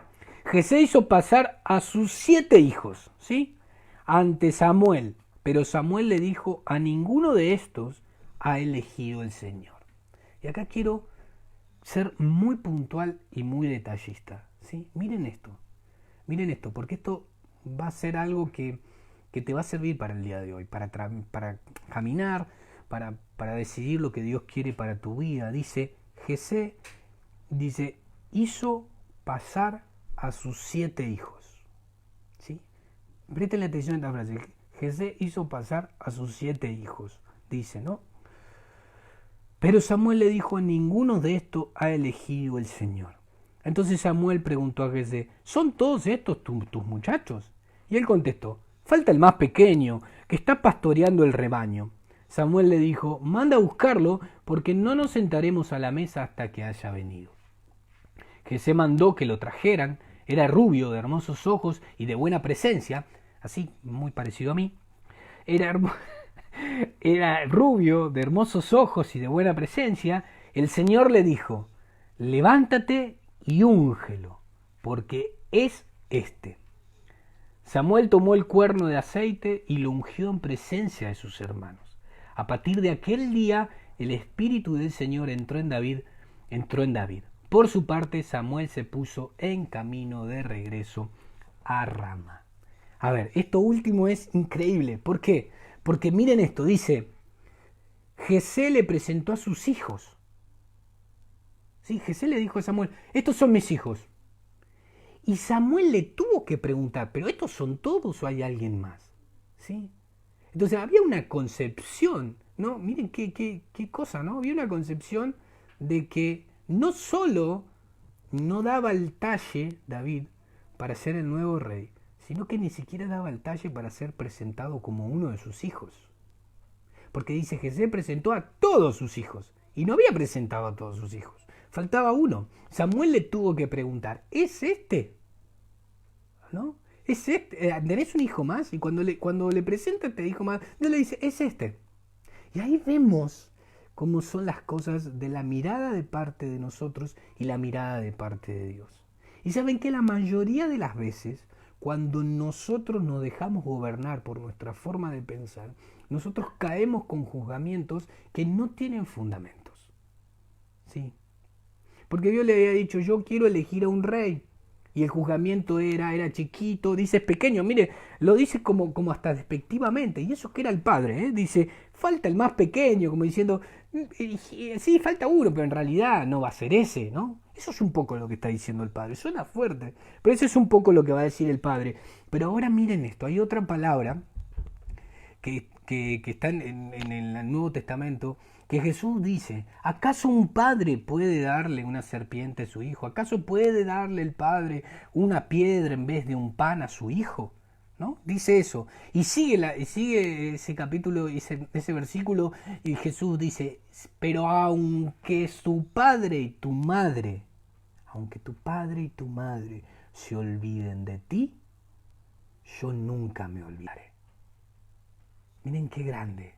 Jesé hizo pasar a sus 7 hijos, ¿sí? Ante Samuel, pero Samuel le dijo, a ninguno de estos ha elegido el Señor. Y acá quiero ser muy puntual y muy detallista, ¿sí? Miren esto, porque esto va a ser algo que te va a servir para el día de hoy, para caminar, para decidir lo que Dios quiere para tu vida. Dice, Jesé, hizo pasar a sus 7 hijos, ¿sí? Presten atención a esta frase. Jesé hizo pasar a sus 7 hijos, dice, ¿no? Pero Samuel le dijo: a ninguno de estos ha elegido el Señor. Entonces Samuel preguntó a Jesé: ¿son todos estos tus muchachos? Y él contestó: falta el más pequeño, que está pastoreando el rebaño. Samuel le dijo: manda a buscarlo, porque no nos sentaremos a la mesa hasta que haya venido. Jesé mandó que lo trajeran. Era rubio, de hermosos ojos y de buena presencia, así, muy parecido a mí. Era rubio, de hermosos ojos y de buena presencia. El Señor le dijo: levántate y úngelo, porque es este. Samuel tomó el cuerno de aceite y lo ungió en presencia de sus hermanos. A partir de aquel día, el Espíritu del Señor entró en David. Por su parte, Samuel se puso en camino de regreso a Rama. A ver, esto último es increíble. ¿Por qué? Porque miren esto, dice: Jesé le presentó a sus hijos. Sí, Jesé le dijo a Samuel: estos son mis hijos. Y Samuel le tuvo que preguntar: ¿pero estos son todos o hay alguien más? ¿Sí? Entonces había una concepción, ¿no? Miren qué cosa, ¿no? Había una concepción de que no solo no daba el talle David para ser el nuevo rey, sino que ni siquiera daba el talle para ser presentado como uno de sus hijos. Porque dice: Jesé presentó a todos sus hijos, y no había presentado a todos sus hijos. Faltaba uno. Samuel le tuvo que preguntar: ¿es este? ¿No? ¿Es este? ¿Tenés un hijo más? Y cuando le presenta este hijo más, Dios le dice: es este. Y ahí vemos cómo son las cosas de la mirada de parte de nosotros y la mirada de parte de Dios. Y saben que la mayoría de las veces, cuando nosotros nos dejamos gobernar por nuestra forma de pensar, nosotros caemos con juzgamientos que no tienen fundamentos. ¿Sí? Porque Dios le había dicho: yo quiero elegir a un rey. Y el juzgamiento era chiquito, dice es pequeño, mire, lo dice como hasta despectivamente, y eso que era el padre, dice: falta el más pequeño, como diciendo, sí, falta uno, pero en realidad no va a ser ese, ¿no? Eso es un poco lo que está diciendo el padre, suena fuerte, pero eso es un poco lo que va a decir el padre. Pero ahora miren esto, hay otra palabra que está en el Nuevo Testamento, que Jesús dice: ¿acaso un padre puede darle una serpiente a su hijo? ¿Acaso puede darle el padre una piedra en vez de un pan a su hijo? ¿No? Dice eso. Y sigue ese capítulo, ese versículo, y Jesús dice: pero aunque tu padre y tu madre se olviden de ti, yo nunca me olvidaré. Miren qué grande,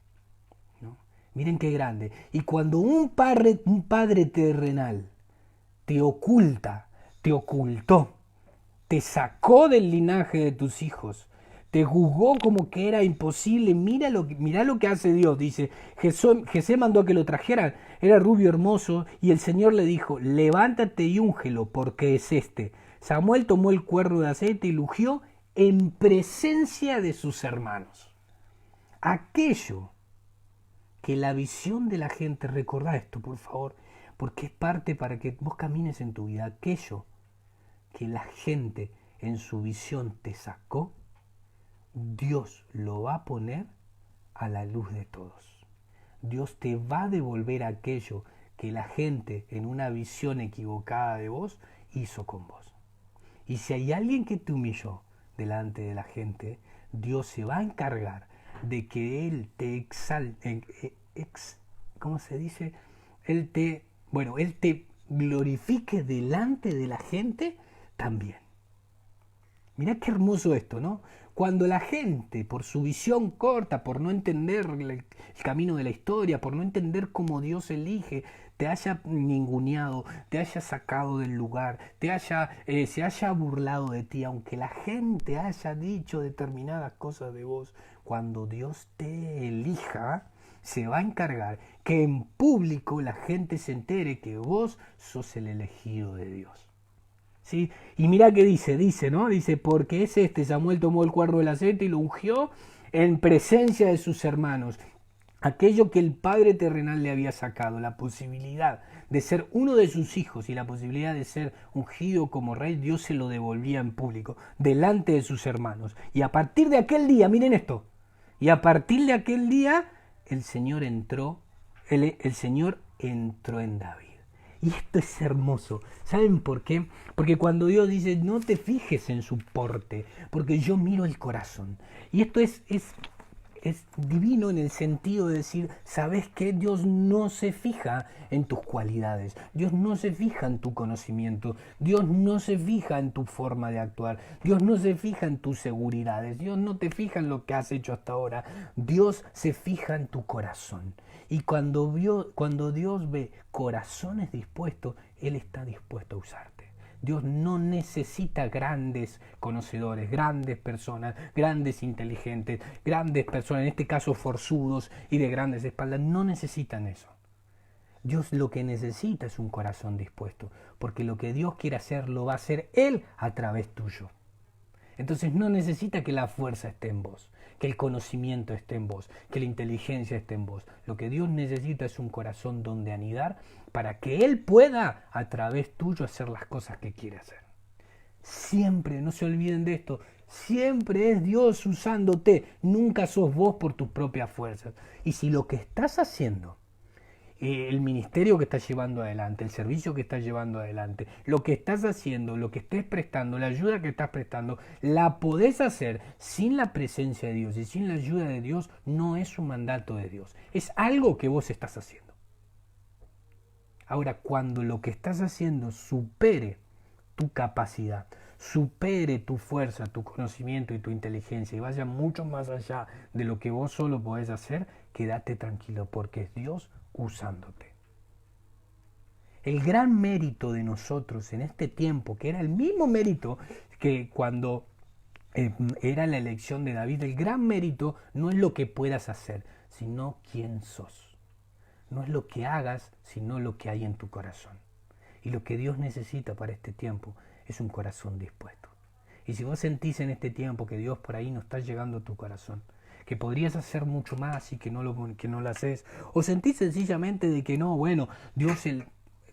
¿no? Miren qué grande. Y cuando un padre terrenal te ocultó, te sacó del linaje de tus hijos, te juzgó como que era imposible, mirá lo que hace Dios. Dice: Jesé mandó a que lo trajeran, era rubio hermoso, y el Señor le dijo: levántate y úngelo, porque es este. Samuel tomó el cuerno de aceite y lo ungió en presencia de sus hermanos. Aquello que la visión de la gente, recordá esto por favor, porque es parte para que vos camines en tu vida, aquello que la gente en su visión te sacó, Dios lo va a poner a la luz de todos. Dios te va a devolver aquello que la gente en una visión equivocada de vos hizo con vos. Y si hay alguien que te humilló delante de la gente, Dios se va a encargar de que Él te exalte, ¿cómo se dice? Él te glorifique delante de la gente también. Mirá qué hermoso esto, ¿no? Cuando la gente, por su visión corta, por no entender el camino de la historia, por no entender cómo Dios elige, te haya ninguneado, te haya sacado del lugar, se haya burlado de ti, aunque la gente haya dicho determinadas cosas de vos, cuando Dios te elija, se va a encargar que en público la gente se entere que vos sos el elegido de Dios. ¿Sí? Y mirá qué dice, ¿no? Dice: porque es este. Samuel tomó el cuerno del aceite y lo ungió en presencia de sus hermanos. Aquello que el padre terrenal le había sacado, la posibilidad de ser uno de sus hijos y la posibilidad de ser ungido como rey, Dios se lo devolvía en público, delante de sus hermanos. Y a partir de aquel día, miren esto, y a partir de aquel día el Señor entró, el Señor entró en David. Y esto es hermoso. ¿Saben por qué? Porque cuando Dios dice, no te fijes en su porte, porque yo miro el corazón. Y esto es divino en el sentido de decir, ¿sabes qué? Dios no se fija en tus cualidades, Dios no se fija en tu conocimiento, Dios no se fija en tu forma de actuar, Dios no se fija en tus seguridades, Dios no te fija en lo que has hecho hasta ahora, Dios se fija en tu corazón. Y cuando Dios ve corazones dispuestos, Él está dispuesto a usarte. Dios no necesita grandes conocedores, grandes personas, grandes inteligentes, grandes personas, en este caso forzudos y de grandes espaldas. No necesitan eso. Dios lo que necesita es un corazón dispuesto, porque lo que Dios quiere hacer lo va a hacer Él a través tuyo. Entonces no necesita que la fuerza esté en vos, que el conocimiento esté en vos, que la inteligencia esté en vos. Lo que Dios necesita es un corazón donde anidar para que Él pueda a través tuyo hacer las cosas que quiere hacer. Siempre, no se olviden de esto, siempre es Dios usándote, nunca sos vos por tus propias fuerzas. Y si lo que estás haciendo, el ministerio que estás llevando adelante, el servicio que estás llevando adelante, lo que estás haciendo, lo que estés prestando, la ayuda que estás prestando, la podés hacer sin la presencia de Dios y sin la ayuda de Dios, no es un mandato de Dios, es algo que vos estás haciendo. Ahora, cuando lo que estás haciendo supere tu capacidad, supere tu fuerza, tu conocimiento y tu inteligencia y vaya mucho más allá de lo que vos solo podés hacer, quédate tranquilo porque es Dios usándote. El gran mérito de nosotros en este tiempo, que era el mismo mérito que cuando era la elección de David, el gran mérito no es lo que puedas hacer, sino quién sos. No es lo que hagas, sino lo que hay en tu corazón. Y lo que Dios necesita para este tiempo es un corazón dispuesto. Y si vos sentís en este tiempo que Dios por ahí no está llegando a tu corazón, que podrías hacer mucho más y que no lo haces, o sentís sencillamente de que no, bueno, Dios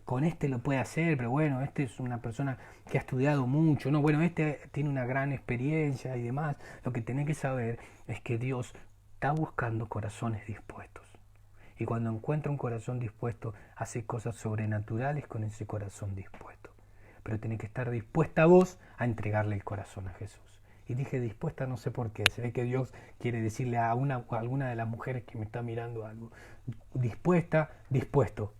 con este lo puede hacer, pero bueno, este es una persona que ha estudiado mucho, no, bueno, este tiene una gran experiencia y demás, lo que tenés que saber es que Dios está buscando corazones dispuestos. Y cuando encuentra un corazón dispuesto, hace cosas sobrenaturales con ese corazón dispuesto. Pero tenés que estar dispuesta vos a entregarle el corazón a Jesús. Y dije dispuesta, no sé por qué. Se ve que Dios quiere decirle a alguna de las mujeres que me está mirando algo. Dispuesta, dispuesto.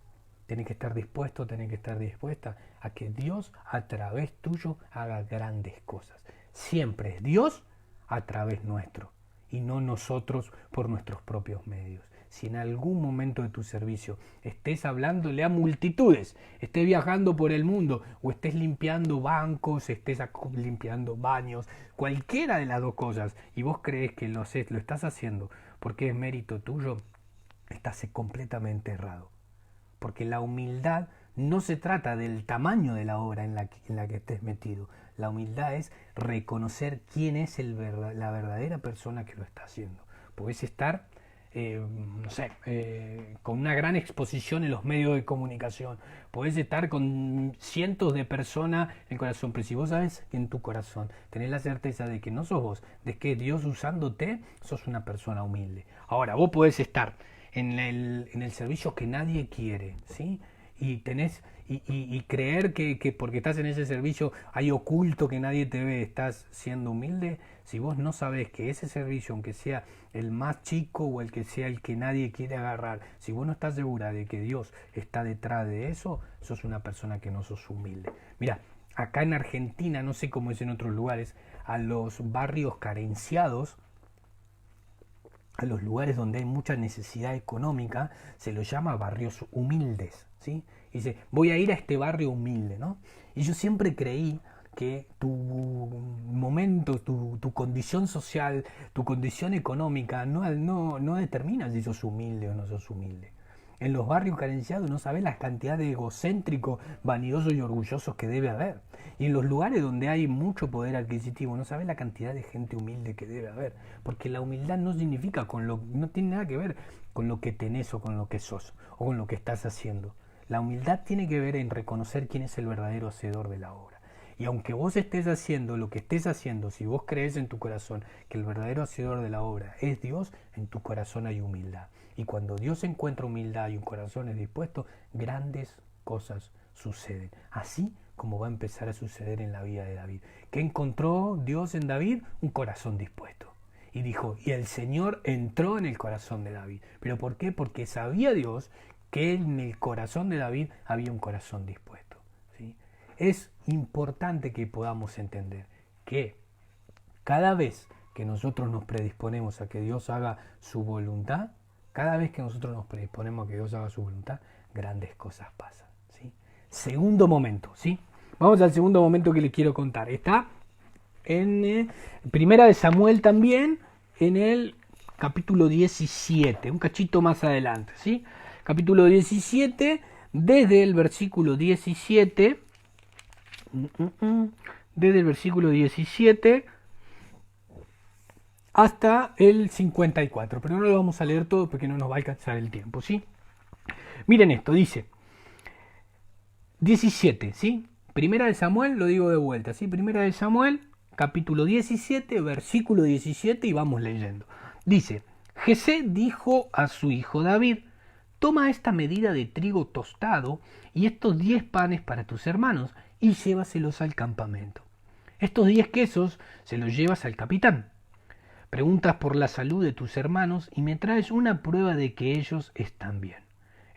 Tenés que estar dispuesto, tenés que estar dispuesta a que Dios a través tuyo haga grandes cosas. Siempre es Dios a través nuestro y no nosotros por nuestros propios medios. Si en algún momento de tu servicio estés hablándole a multitudes, estés viajando por el mundo o estés limpiando bancos, estés limpiando baños, cualquiera de las dos cosas, y vos crees que lo estás haciendo porque es mérito tuyo, estás completamente errado. Porque la humildad no se trata del tamaño de la obra en la que estés metido. La humildad es reconocer quién es la verdadera persona que lo está haciendo. Podés estar con una gran exposición en los medios de comunicación, podés estar con cientos de personas en el corazón, pero si vos sabes que en tu corazón tenés la certeza de que no sos vos, de que Dios usándote, sos una persona humilde. Ahora, vos podés estar en el servicio que nadie quiere, ¿sí? Y creer que porque estás en ese servicio hay oculto que nadie te ve, estás siendo humilde. Si vos no sabés que ese servicio, aunque sea el más chico o el que sea el que nadie quiere agarrar, si vos no estás segura de que Dios está detrás de eso, sos una persona que no sos humilde. Mira, acá en Argentina, no sé cómo es en otros lugares, a los barrios carenciados, a los lugares donde hay mucha necesidad económica, se los llama barrios humildes, ¿sí? Y dice, voy a ir a este barrio humilde, ¿no? Y yo siempre creí que tu momento, tu condición social, tu condición económica no determina si sos humilde o no sos humilde. En los barrios carenciados no sabés la cantidad de egocéntricos, vanidosos y orgullosos que debe haber. Y en los lugares donde hay mucho poder adquisitivo no sabés la cantidad de gente humilde que debe haber. Porque la humildad no significa no tiene nada que ver con lo que tenés o con lo que sos o con lo que estás haciendo. La humildad tiene que ver en reconocer quién es el verdadero hacedor de la obra. Y aunque vos estés haciendo lo que estés haciendo, si vos crees en tu corazón que el verdadero hacedor de la obra es Dios, en tu corazón hay humildad. Y cuando Dios encuentra humildad y un corazón dispuesto, grandes cosas suceden. Así como va a empezar a suceder en la vida de David. ¿Qué encontró Dios en David? Un corazón dispuesto. Y dijo, y el Señor entró en el corazón de David. ¿Pero por qué? Porque sabía Dios que en el corazón de David había un corazón dispuesto. ¿Sí? Es importante que podamos entender que cada vez que nosotros nos predisponemos a que Dios haga su voluntad, cada vez que nosotros nos predisponemos a que Dios haga su voluntad, grandes cosas pasan. ¿Sí? Segundo momento, ¿sí? Vamos al segundo momento que les quiero contar. Está en Primera de Samuel también, en el capítulo 17, un cachito más adelante, ¿sí? Capítulo 17, desde el versículo 17, desde el versículo 17 hasta el 54, pero no lo vamos a leer todo porque no nos va a alcanzar el tiempo, ¿sí? Miren esto, dice 17, ¿sí? Primera de Samuel, lo digo de vuelta, ¿sí? Primera de Samuel, capítulo 17, versículo 17, y vamos leyendo. Dice, Jesé dijo a su hijo David, toma esta medida de trigo tostado y estos 10 panes para tus hermanos y llévaselos al campamento. Estos 10 quesos se los llevas al capitán. Preguntas por la salud de tus hermanos y me traes una prueba de que ellos están bien.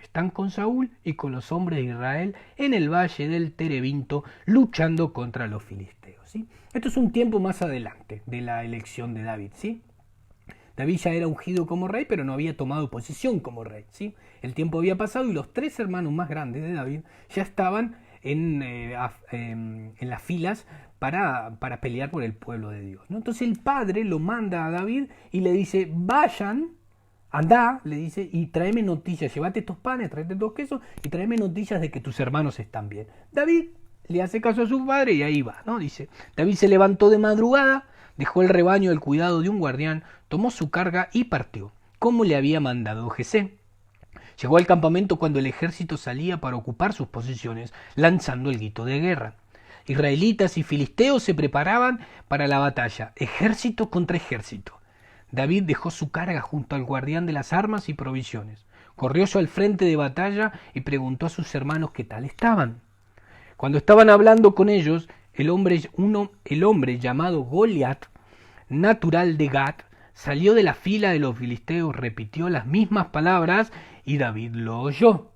Están con Saúl y con los hombres de Israel en el valle del Terebinto luchando contra los filisteos. ¿Sí? Esto es un tiempo más adelante de la elección de David. ¿Sí? David ya era ungido como rey, pero no había tomado posición como rey. ¿Sí? El tiempo había pasado y los 3 hermanos más grandes de David ya estaban en las filas para pelear por el pueblo de Dios, ¿no? Entonces el padre lo manda a David y le dice, vayan, andá, le dice, y tráeme noticias, llévate estos panes, tráete estos quesos y tráeme noticias de que tus hermanos están bien. David le hace caso a su padre y ahí va, ¿no? Dice, David se levantó de madrugada, dejó el rebaño al cuidado de un guardián, tomó su carga y partió, como le había mandado Jesé. Llegó al campamento cuando el ejército salía para ocupar sus posiciones, lanzando el grito de guerra. Israelitas y filisteos se preparaban para la batalla, ejército contra ejército. David dejó su carga junto al guardián de las armas y provisiones. Corrió al frente de batalla y preguntó a sus hermanos qué tal estaban. Cuando estaban hablando con ellos, el hombre llamado Goliat, natural de Gat, salió de la fila de los filisteos, repitió las mismas palabras y David lo oyó.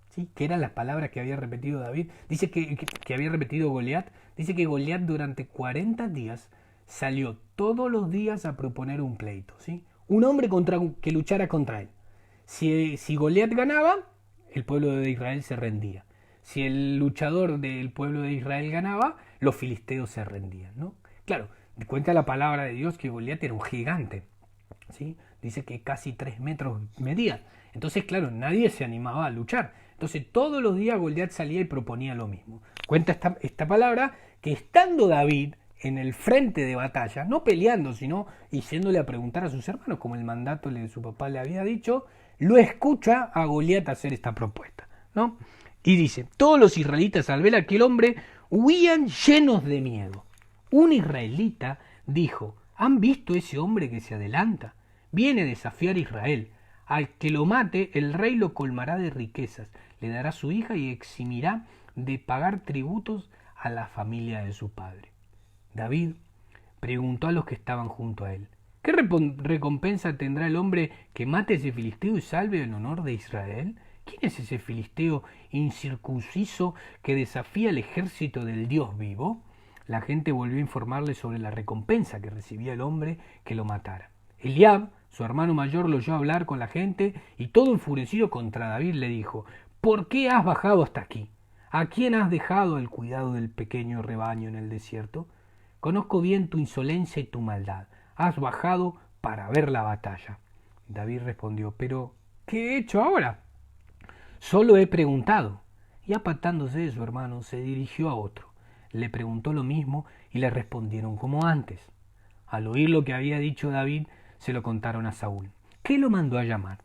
¿Sí? ¿Qué eran las palabras que había repetido David? Dice que había repetido Goliat. Dice que Goliat durante 40 días salió todos los días a proponer un pleito. ¿Sí? Un hombre que luchara contra él. Si Goliat ganaba, el pueblo de Israel se rendía. Si el luchador del pueblo de Israel ganaba, los filisteos se rendían, ¿no? Claro, cuenta la palabra de Dios que Goliat era un gigante. ¿Sí? Dice que casi 3 metros medía. Entonces, claro, nadie se animaba a luchar. Entonces, todos los días Goliat salía y proponía lo mismo. Cuenta esta palabra que estando David en el frente de batalla, no peleando, sino yéndole a preguntar a sus hermanos, como el mandato de su papá le había dicho, lo escucha a Goliat hacer esta propuesta, ¿no? Y dice, todos los israelitas al ver a aquel hombre huían llenos de miedo. Un israelita dijo, ¿han visto ese hombre que se adelanta? Viene a desafiar a Israel. Al que lo mate, el rey lo colmará de riquezas, le dará su hija y eximirá de pagar tributos a la familia de su padre. David preguntó a los que estaban junto a él, ¿qué recompensa tendrá el hombre que mate a ese filisteo y salve el honor de Israel? ¿Quién es ese filisteo incircunciso que desafía al ejército del Dios vivo? La gente volvió a informarle sobre la recompensa que recibía el hombre que lo matara. Eliab, su hermano mayor, lo oyó hablar con la gente y todo enfurecido contra David le dijo, ¿por qué has bajado hasta aquí? ¿A quién has dejado el cuidado del pequeño rebaño en el desierto? Conozco bien tu insolencia y tu maldad. Has bajado para ver la batalla. David respondió, ¿pero qué he hecho ahora? Solo he preguntado. Y apartándose de su hermano, se dirigió a otro. Le preguntó lo mismo y le respondieron como antes. Al oír lo que había dicho David, se lo contaron a Saúl. ¿Qué lo mandó a llamar?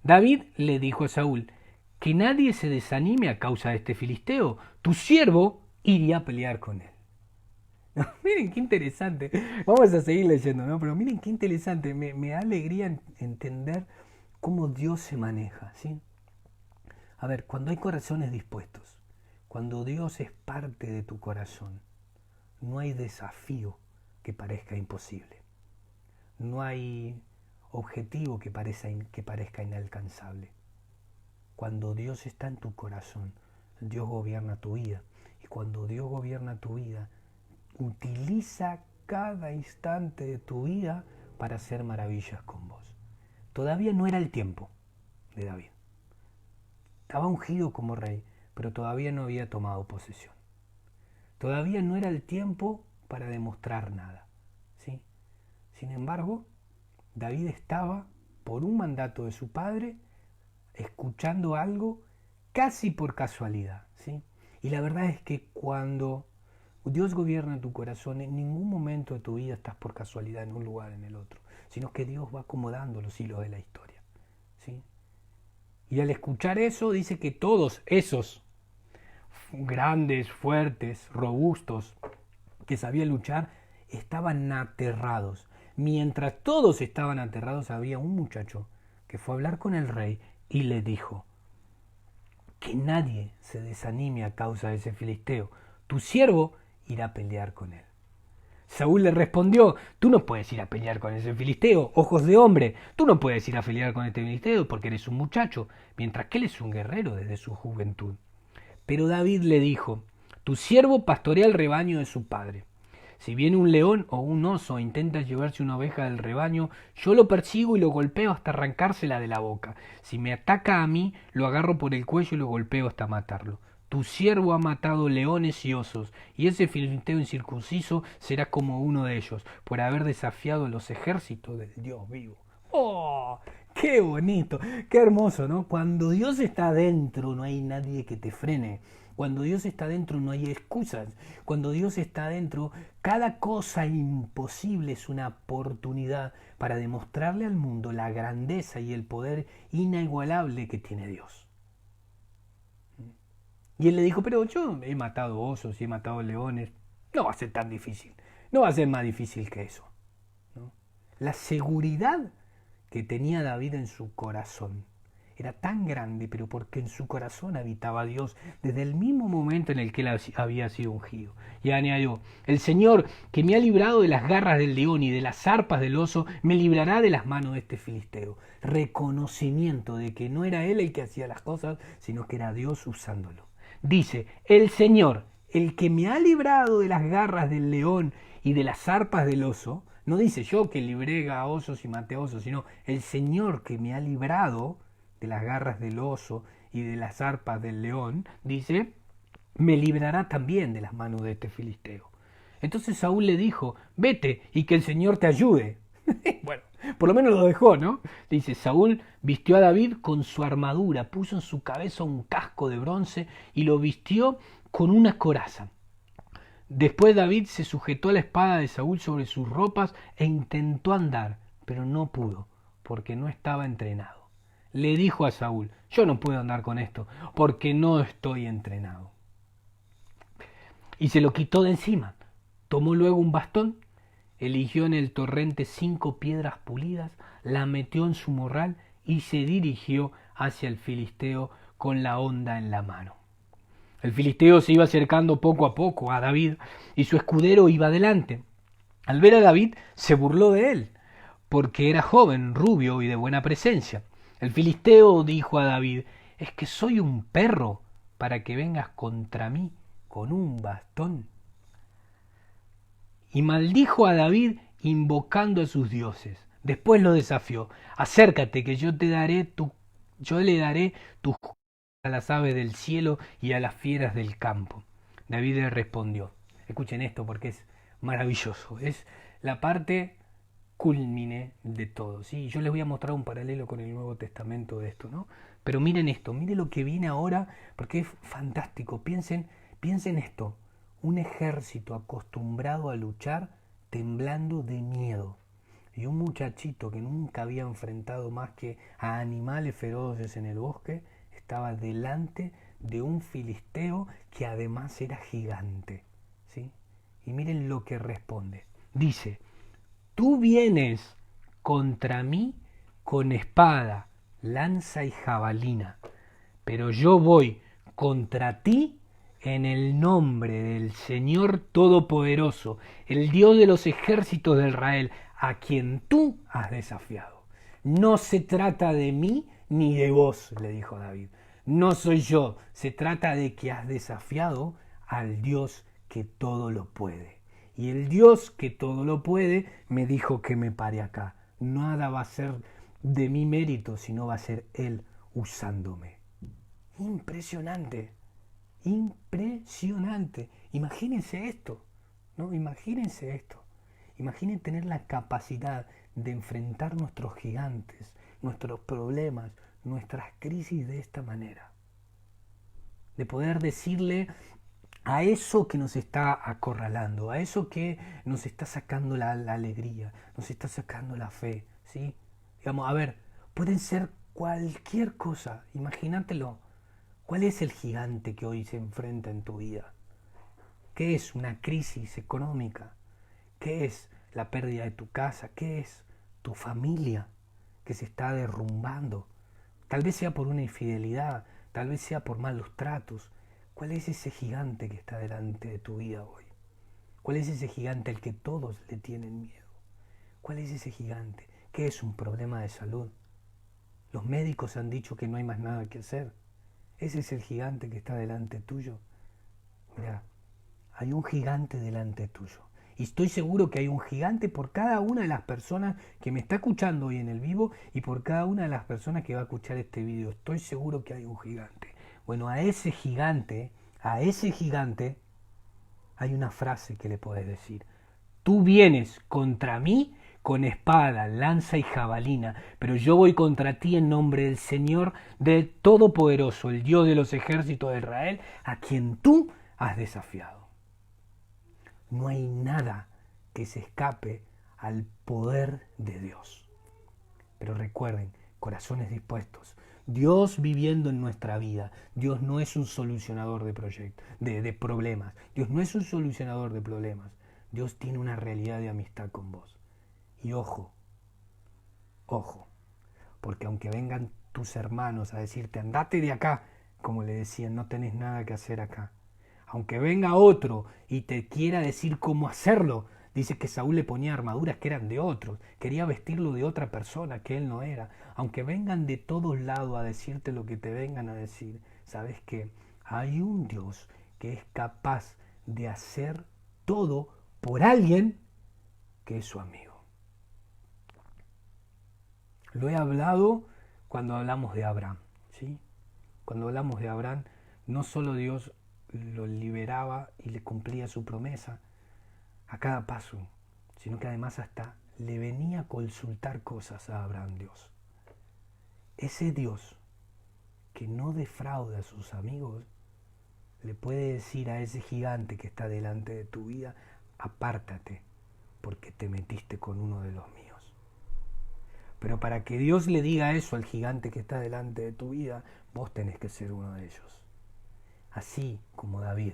David le dijo a Saúl, que nadie se desanime a causa de este filisteo. Tu siervo iría a pelear con él. Miren qué interesante. Vamos a seguir leyendo, ¿no? Pero miren qué interesante. Me da alegría entender cómo Dios se maneja, ¿sí? A ver, cuando hay corazones dispuestos, cuando Dios es parte de tu corazón, no hay desafío que parezca imposible. No hay objetivo que parezca inalcanzable. Cuando Dios está en tu corazón, Dios gobierna tu vida. Y cuando Dios gobierna tu vida, utiliza cada instante de tu vida para hacer maravillas con vos. Todavía no era el tiempo de David. Estaba ungido como rey, pero todavía no había tomado posesión. Todavía no era el tiempo para demostrar nada, ¿sí? Sin embargo, David estaba, por un mandato de su padre, escuchando algo casi por casualidad, ¿sí? Y la verdad es que cuando Dios gobierna tu corazón, en ningún momento de tu vida estás por casualidad en un lugar o en el otro, sino que Dios va acomodando los hilos de la historia, ¿sí? Y al escuchar eso, dice que todos esos grandes, fuertes, robustos, que sabían luchar, estaban aterrados. Mientras todos estaban aterrados, había un muchacho que fue a hablar con el rey y le dijo: que nadie se desanime a causa de ese filisteo. Tu siervo irá a pelear con él. Saúl le respondió: tú no puedes ir a pelear con ese filisteo, ojos de hombre. Tú no puedes ir a pelear con este filisteo porque eres un muchacho, mientras que él es un guerrero desde su juventud. Pero David le dijo: tu siervo pastorea el rebaño de su padre. Si viene un león o un oso e intenta llevarse una oveja del rebaño, yo lo persigo y lo golpeo hasta arrancársela de la boca. Si me ataca a mí, lo agarro por el cuello y lo golpeo hasta matarlo. Tu siervo ha matado leones y osos, y ese filisteo incircunciso será como uno de ellos, por haber desafiado los ejércitos del Dios vivo. ¡Oh! ¡Qué bonito! ¡Qué hermoso!, ¿no? Cuando Dios está adentro, no hay nadie que te frene. Cuando Dios está adentro, no hay excusas. Cuando Dios está adentro, cada cosa imposible es una oportunidad para demostrarle al mundo la grandeza y el poder inigualable que tiene Dios. Y él le dijo: pero yo he matado osos y he matado leones. No va a ser tan difícil. No va a ser más difícil que eso, ¿no? La seguridad que tenía David en su corazón era tan grande, pero porque en su corazón habitaba Dios desde el mismo momento en el que él había sido ungido. Y añadió: el Señor, que me ha librado de las garras del león y de las zarpas del oso, me librará de las manos de este filisteo. Reconocimiento de que no era él el que hacía las cosas, sino que era Dios usándolo. Dice: el Señor, el que me ha librado de las garras del león y de las zarpas del oso. No dice yo que libré a osos y maté osos, sino el Señor que me ha librado de las garras del oso y de las zarpas del león, dice, me librará también de las manos de este filisteo. Entonces Saúl le dijo: vete y que el Señor te ayude. Bueno, por lo menos lo dejó, ¿no? Dice: Saúl vistió a David con su armadura, puso en su cabeza un casco de bronce y lo vistió con una coraza. Después David se sujetó a la espada de Saúl sobre sus ropas e intentó andar, pero no pudo, porque no estaba entrenado. Le dijo a Saúl: yo no puedo andar con esto, porque no estoy entrenado. Y se lo quitó de encima. Tomó luego un bastón, eligió en el torrente 5 piedras pulidas, la metió en su morral y se dirigió hacia el filisteo con la honda en la mano. El filisteo se iba acercando poco a poco a David y su escudero iba delante. Al ver a David se burló de él, porque era joven, rubio y de buena presencia. El filisteo dijo a David: ¿es que soy un perro para que vengas contra mí con un bastón? Y maldijo a David invocando a sus dioses. Después lo desafió: acércate que yo le daré tus a las aves del cielo y a las fieras del campo. David le respondió. Escuchen esto porque es maravilloso. Es la parte culmine de todo, ¿sí? Yo les voy a mostrar un paralelo con el Nuevo Testamento de esto, ¿no? Pero miren esto, miren lo que viene ahora, porque es fantástico. Piensen esto: un ejército acostumbrado a luchar temblando de miedo. Y un muchachito que nunca había enfrentado más que a animales feroces en el bosque, estaba delante de un filisteo que además era gigante, ¿sí? Y miren lo que responde. Dice: tú vienes contra mí con espada, lanza y jabalina, pero yo voy contra ti en el nombre del Señor Todopoderoso, el Dios de los ejércitos de Israel, a quien tú has desafiado. No se trata de mí ni de vos, le dijo David. No soy yo, se trata de que has desafiado al Dios que todo lo puede. Y el Dios que todo lo puede me dijo que me pare acá. Nada va a ser de mi mérito, sino va a ser Él usándome. Impresionante, impresionante. Imagínense esto, ¿no? Imagínense esto. Imaginen tener la capacidad de enfrentar nuestros gigantes, nuestros problemas, nuestras crisis de esta manera. De poder decirle a eso que nos está acorralando, a eso que nos está sacando la alegría, nos está sacando la fe, ¿sí? Digamos, a ver, pueden ser cualquier cosa, imagínatelo. ¿Cuál es el gigante que hoy se enfrenta en tu vida? ¿Qué es una crisis económica? ¿Qué es la pérdida de tu casa? ¿Qué es tu familia que se está derrumbando? Tal vez sea por una infidelidad, tal vez sea por malos tratos. ¿Cuál es ese gigante que está delante de tu vida hoy? ¿Cuál es ese gigante al que todos le tienen miedo? ¿Cuál es ese gigante? ¿Qué es un problema de salud? Los médicos han dicho que no hay más nada que hacer. Ese es el gigante que está delante tuyo. Mira, hay un gigante delante tuyo. Y estoy seguro que hay un gigante por cada una de las personas que me está escuchando hoy en el vivo y por cada una de las personas que va a escuchar este video. Estoy seguro que hay un gigante. Bueno, a ese gigante hay una frase que le podés decir. Tú vienes contra mí con espada, lanza y jabalina, pero yo voy contra ti en nombre del Señor del Todopoderoso, el Dios de los ejércitos de Israel, a quien tú has desafiado. No hay nada que se escape al poder de Dios. Pero recuerden, corazones dispuestos, Dios viviendo en nuestra vida. Dios no es un solucionador de problemas. Dios no es un solucionador de problemas. Dios tiene una realidad de amistad con vos. Y ojo, porque aunque vengan tus hermanos a decirte andate de acá, como le decían, no tenés nada que hacer acá. Aunque venga otro y te quiera decir cómo hacerlo, dice que Saúl le ponía armaduras que eran de otros, quería vestirlo de otra persona que él no era. Aunque vengan de todos lados a decirte lo que te vengan a decir, ¿sabes qué? Hay un Dios que es capaz de hacer todo por alguien que es su amigo. Lo he hablado cuando hablamos de Abraham, ¿sí? Cuando hablamos de Abraham, no solo Dios lo liberaba y le cumplía su promesa a cada paso, sino que además hasta le venía a consultar cosas a Abraham Dios. Ese Dios que no defrauda a sus amigos, le puede decir a ese gigante que está delante de tu vida, apártate, porque te metiste con uno de los míos. Pero para que Dios le diga eso al gigante que está delante de tu vida, vos tenés que ser uno de ellos. Así como David,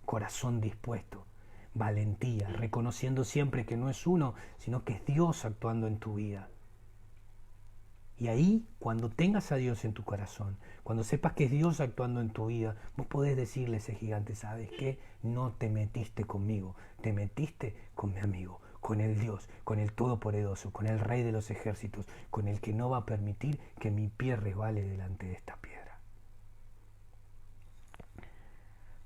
corazón dispuesto, valentía, reconociendo siempre que no es uno, sino que es Dios actuando en tu vida. Y ahí, cuando tengas a Dios en tu corazón, cuando sepas que es Dios actuando en tu vida, vos podés decirle a ese gigante, ¿sabes qué? No te metiste conmigo, te metiste con mi amigo, con el Dios, con el Todopoderoso, con el Rey de los ejércitos, con el que no va a permitir que mi pie resbale delante de esta piedra.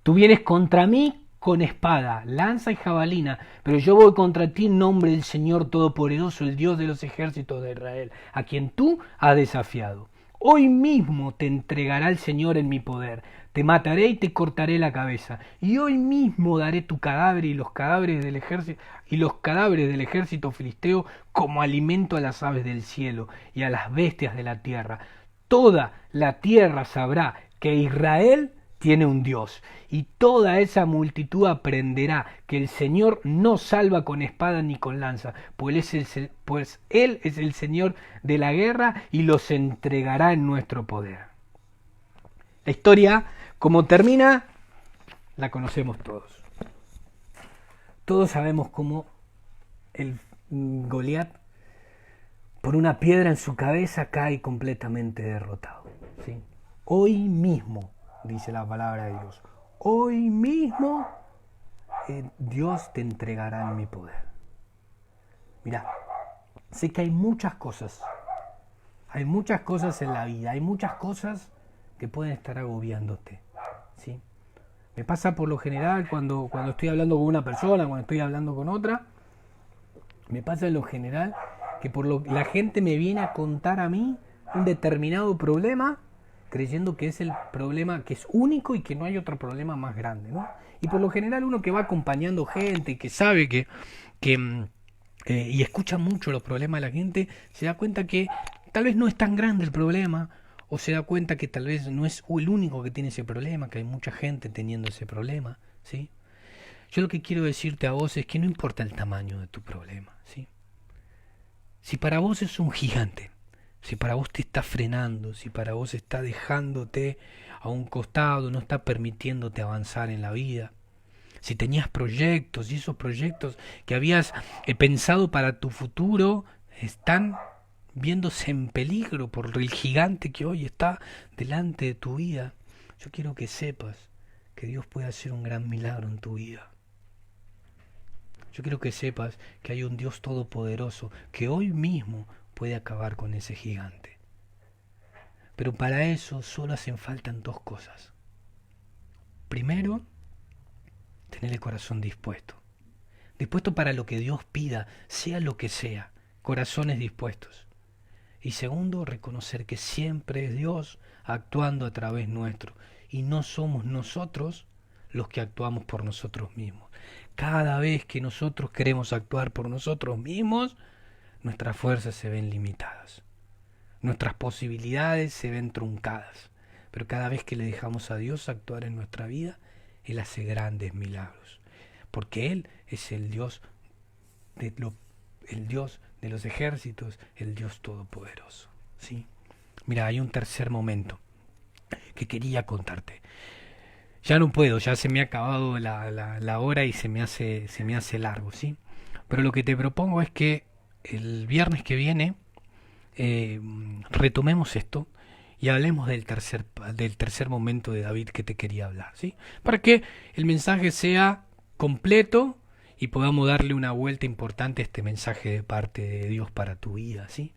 Tú vienes contra mí con espada, lanza y jabalina, pero yo voy contra ti en nombre del Señor Todopoderoso, el Dios de los ejércitos de Israel, a quien tú has desafiado. Hoy mismo te entregará el Señor en mi poder, te mataré y te cortaré la cabeza, y hoy mismo daré tu cadáver y los cadáveres del ejército filisteo como alimento a las aves del cielo y a las bestias de la tierra. Toda la tierra sabrá que Israel tiene un Dios, y toda esa multitud aprenderá que el Señor no salva con espada ni con lanza, pues Él es el Señor de la guerra y los entregará en nuestro poder. La historia, como termina, la conocemos todos. Todos sabemos cómo el Goliat por una piedra en su cabeza cae completamente derrotado. ¿Sí? Hoy mismo, dice la palabra de Dios, hoy mismo Dios te entregará en mi poder. Mirá, sé que hay muchas cosas en la vida, hay muchas cosas que pueden estar agobiándote. ¿Sí? Me pasa por lo general cuando estoy hablando con una persona, cuando estoy hablando con otra, me pasa en lo general que la gente me viene a contar a mí un determinado problema, creyendo que es el problema que es único y que no hay otro problema más grande, ¿no? Y por lo general uno que va acompañando gente, que sabe que y escucha mucho los problemas de la gente, se da cuenta que tal vez no es tan grande el problema, o se da cuenta que tal vez no es el único que tiene ese problema, que hay mucha gente teniendo ese problema, ¿sí? Yo lo que quiero decirte a vos es que no importa el tamaño de tu problema, ¿sí? Si para vos es un gigante, si para vos te está frenando, si para vos está dejándote a un costado, no está permitiéndote avanzar en la vida, si tenías proyectos y esos proyectos que habías pensado para tu futuro están viéndose en peligro por el gigante que hoy está delante de tu vida, yo quiero que sepas que Dios puede hacer un gran milagro en tu vida. Yo quiero que sepas que hay un Dios todopoderoso que hoy mismo puede acabar con ese gigante. Pero para eso solo hacen falta dos cosas. Primero, tener el corazón dispuesto. Dispuesto para lo que Dios pida, sea lo que sea. Corazones dispuestos. Y segundo, reconocer que siempre es Dios actuando a través nuestro. Y no somos nosotros los que actuamos por nosotros mismos. Cada vez que nosotros queremos actuar por nosotros mismos, nuestras fuerzas se ven limitadas. Nuestras posibilidades se ven truncadas. Pero cada vez que le dejamos a Dios actuar en nuestra vida, Él hace grandes milagros. Porque Él es el Dios de los ejércitos, el Dios todopoderoso. ¿Sí? Mira, hay un tercer momento que quería contarte. Ya no puedo, ya se me ha acabado la hora y se me hace largo, ¿sí? Pero lo que te propongo es que el viernes que viene retomemos esto y hablemos del tercer momento de David que te quería hablar, ¿sí? Para que el mensaje sea completo y podamos darle una vuelta importante a este mensaje de parte de Dios para tu vida, ¿sí?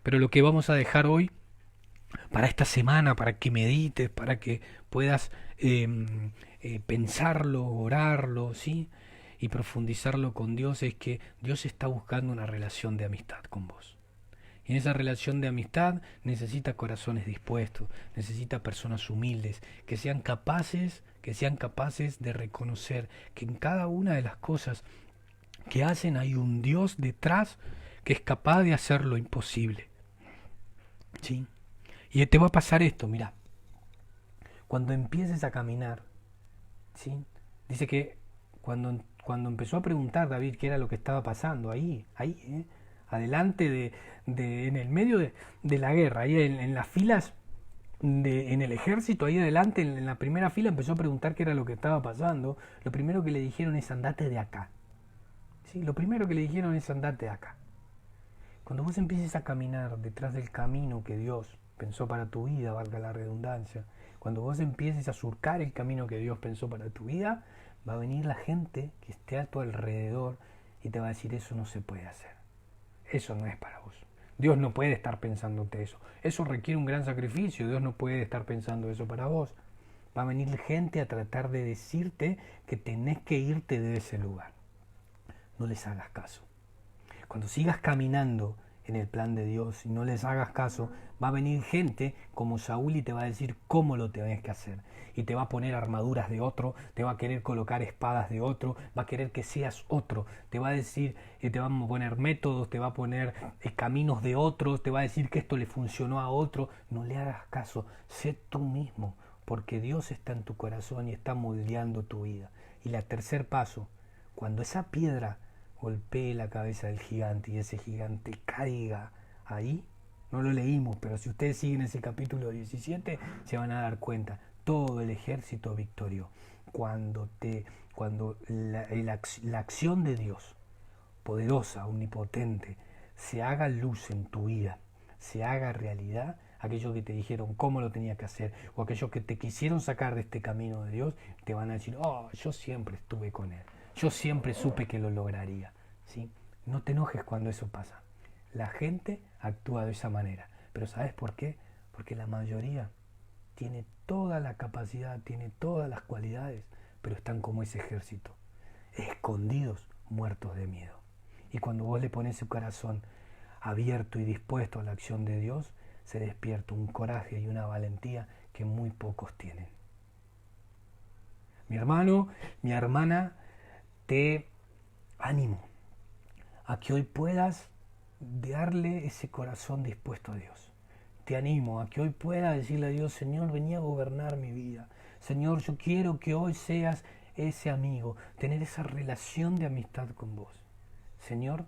Pero lo que vamos a dejar hoy para esta semana, para que medites, para que puedas pensarlo, orarlo, ¿sí? Y profundizarlo con Dios, es que Dios está buscando una relación de amistad con vos. Y en esa relación de amistad necesita corazones dispuestos, necesita personas humildes, que sean capaces de reconocer que en cada una de las cosas que hacen hay un Dios detrás que es capaz de hacer lo imposible. ¿Sí? Y te va a pasar esto, mira. Cuando empieces a caminar, ¿sí? Dice que cuando empezó a preguntar David qué era lo que estaba pasando, ahí, adelante en el medio de la guerra, ahí en las filas, en el ejército, ahí adelante, en la primera fila, empezó a preguntar qué era lo que estaba pasando. Lo primero que le dijeron es andate de acá. ¿Sí? Lo primero que le dijeron es andate de acá. Cuando vos empieces a caminar detrás del camino que Dios pensó para tu vida, valga la redundancia, cuando vos empieces a surcar el camino que Dios pensó para tu vida, va a venir la gente que esté a tu alrededor y te va a decir eso no se puede hacer. Eso no es para vos. Dios no puede estar pensándote eso. Eso requiere un gran sacrificio. Dios no puede estar pensando eso para vos. Va a venir gente a tratar de decirte que tenés que irte de ese lugar. No les hagas caso. Cuando sigas caminando en el plan de Dios y no les hagas caso, va a venir gente como Saúl y te va a decir cómo lo tenés que hacer. Y te va a poner armaduras de otro, te va a querer colocar espadas de otro, va a querer que seas otro. Te va a decir, te va a poner métodos, te va a poner caminos de otros, te va a decir que esto le funcionó a otro. No le hagas caso, sé tú mismo, porque Dios está en tu corazón y está moldeando tu vida. Y el tercer paso, cuando esa piedra golpee la cabeza del gigante y ese gigante caiga ahí, no lo leímos, pero si ustedes siguen ese capítulo 17 se van a dar cuenta, todo el ejército victorió. Cuando la acción de Dios, poderosa, omnipotente, se haga luz en tu vida, se haga realidad aquello que te dijeron cómo lo tenías que hacer, o aquellos que te quisieron sacar de este camino de Dios, te van a decir, oh, yo siempre estuve con Él, yo siempre supe que lo lograría. ¿Sí? No te enojes cuando eso pasa. La gente actúa de esa manera, pero ¿sabes por qué? Porque la mayoría tiene toda la capacidad, tiene todas las cualidades, pero están como ese ejército, escondidos, muertos de miedo. Y cuando vos le pones su corazón abierto y dispuesto a la acción de Dios, se despierta un coraje y una valentía que muy pocos tienen. Mi hermano, mi hermana, te animo a que hoy puedas darle ese corazón dispuesto a Dios. Te animo a que hoy puedas decirle a Dios, Señor, vení a gobernar mi vida. Señor, yo quiero que hoy seas ese amigo, tener esa relación de amistad con vos. Señor,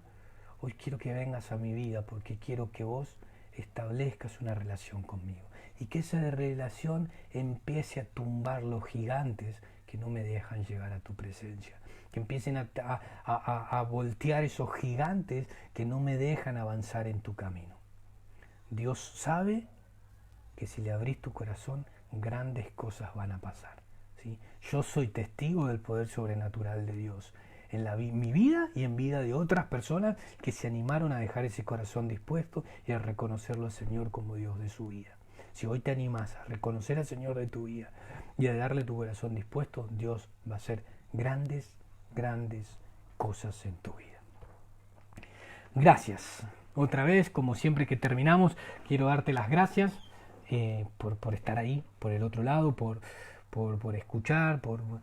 hoy quiero que vengas a mi vida porque quiero que vos establezcas una relación conmigo y que esa relación empiece a tumbar los gigantes que no me dejan llegar a tu presencia, que empiecen a voltear esos gigantes que no me dejan avanzar en tu camino. Dios sabe que si le abrís tu corazón, grandes cosas van a pasar. ¿Sí? Yo soy testigo del poder sobrenatural de Dios en mi vida y en vida de otras personas que se animaron a dejar ese corazón dispuesto y a reconocerlo al Señor como Dios de su vida. Si hoy te animas a reconocer al Señor de tu vida y a darle tu corazón dispuesto, Dios va a hacer grandes, grandes cosas en tu vida. Gracias. Otra vez, como siempre que terminamos, quiero darte las gracias por estar ahí, por el otro lado, por escuchar, por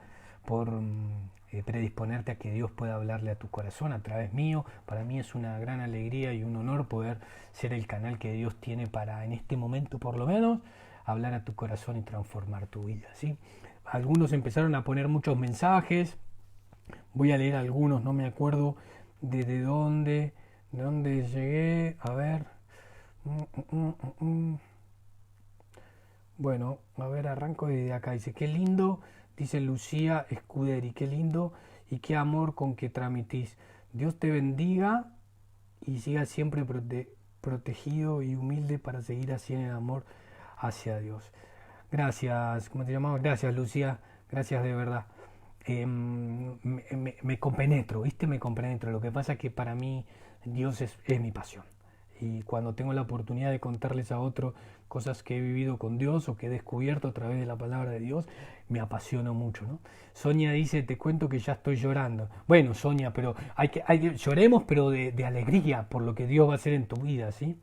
predisponerte a que Dios pueda hablarle a tu corazón a través mío. Para mí es una gran alegría y un honor poder ser el canal que Dios tiene para, en este momento por lo menos, hablar a tu corazón y transformar tu vida. ¿Sí? Algunos empezaron a poner muchos mensajes. Voy a leer algunos, no me acuerdo de dónde llegué. A ver. Bueno, a ver, arranco desde acá. Dice, qué lindo, dice Lucía Escuderi, qué lindo y qué amor con que transmitís. Dios te bendiga y siga siempre protegido y humilde para seguir así en el amor hacia Dios. Gracias, ¿cómo te llamabas? Gracias, Lucía, gracias de verdad. Me compenetro, ¿viste? Me compenetro. Lo que pasa es que para mí Dios es mi pasión. Y cuando tengo la oportunidad de contarles a otros cosas que he vivido con Dios o que he descubierto a través de la palabra de Dios, me apasiono mucho, ¿no? Sonia dice, te cuento que ya estoy llorando. Bueno, Sonia, pero lloremos, pero de alegría por lo que Dios va a hacer en tu vida, ¿sí?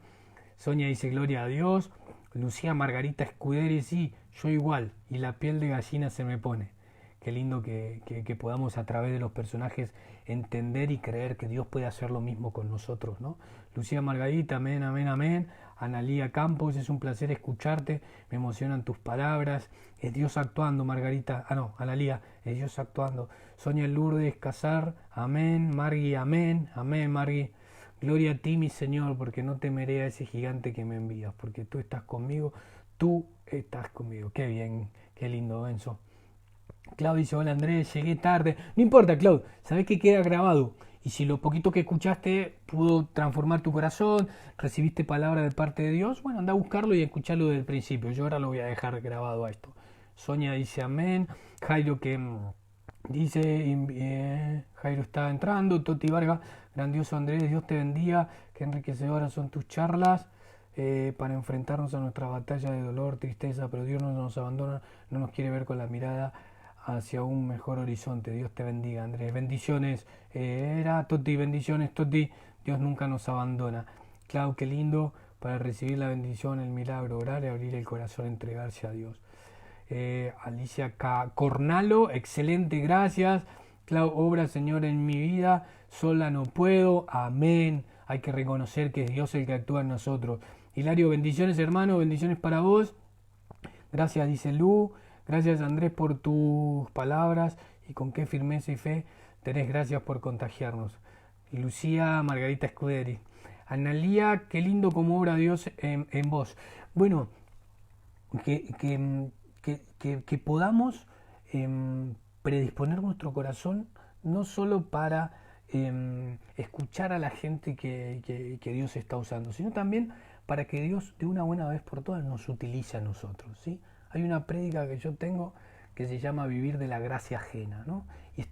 Sonia dice, gloria a Dios. Lucía Margarita Escuderi, sí, yo igual, y la piel de gallina se me pone. Qué lindo que podamos a través de los personajes entender y creer que Dios puede hacer lo mismo con nosotros, ¿no? Lucía Margarita, amén, amén, amén. Analía Campos, es un placer escucharte, me emocionan tus palabras. Es Dios actuando, Margarita. Analía, es Dios actuando. Sonia Lourdes Casar, amén. Margui, amén, amén, Margui. Gloria a ti, mi Señor, porque no temeré a ese gigante que me envías, porque tú estás conmigo, tú estás conmigo. Qué bien, qué lindo, Benzo. Clau dice, hola Andrés, llegué tarde. No importa, Clau, sabés que queda grabado. Y si lo poquito que escuchaste pudo transformar tu corazón, recibiste palabra de parte de Dios, bueno, anda a buscarlo y escucharlo desde el principio. Yo ahora lo voy a dejar grabado a esto. Sonia dice amén. Jairo que dice, Jairo está entrando. Toti Vargas, grandioso Andrés, Dios te bendiga. Qué enriquecedoras son tus charlas. Para enfrentarnos a nuestra batalla de dolor, tristeza, pero Dios no nos abandona, no nos quiere ver con la mirada hacia un mejor horizonte. Dios te bendiga, Andrés. Bendiciones. Era Toti, bendiciones, Toti. Dios nunca nos abandona. Clau, qué lindo para recibir la bendición, el milagro, orar y abrir el corazón, entregarse a Dios. Alicia Cornalo, excelente, gracias. Clau, obra, Señor, en mi vida, sola no puedo. Amén. Hay que reconocer que es Dios el que actúa en nosotros. Hilario, bendiciones, hermano, bendiciones para vos. Gracias, dice Lu. Gracias, Andrés, por tus palabras y con qué firmeza y fe tenés. Gracias por contagiarnos. Lucía Margarita Escuderi. Analía, qué lindo como obra Dios en vos. Bueno, que podamos predisponer nuestro corazón no solo para escuchar a la gente que Dios está usando, sino también para que Dios de una buena vez por todas nos utilice a nosotros, ¿sí? Hay una prédica que yo tengo que se llama Vivir de la gracia ajena, ¿no? Y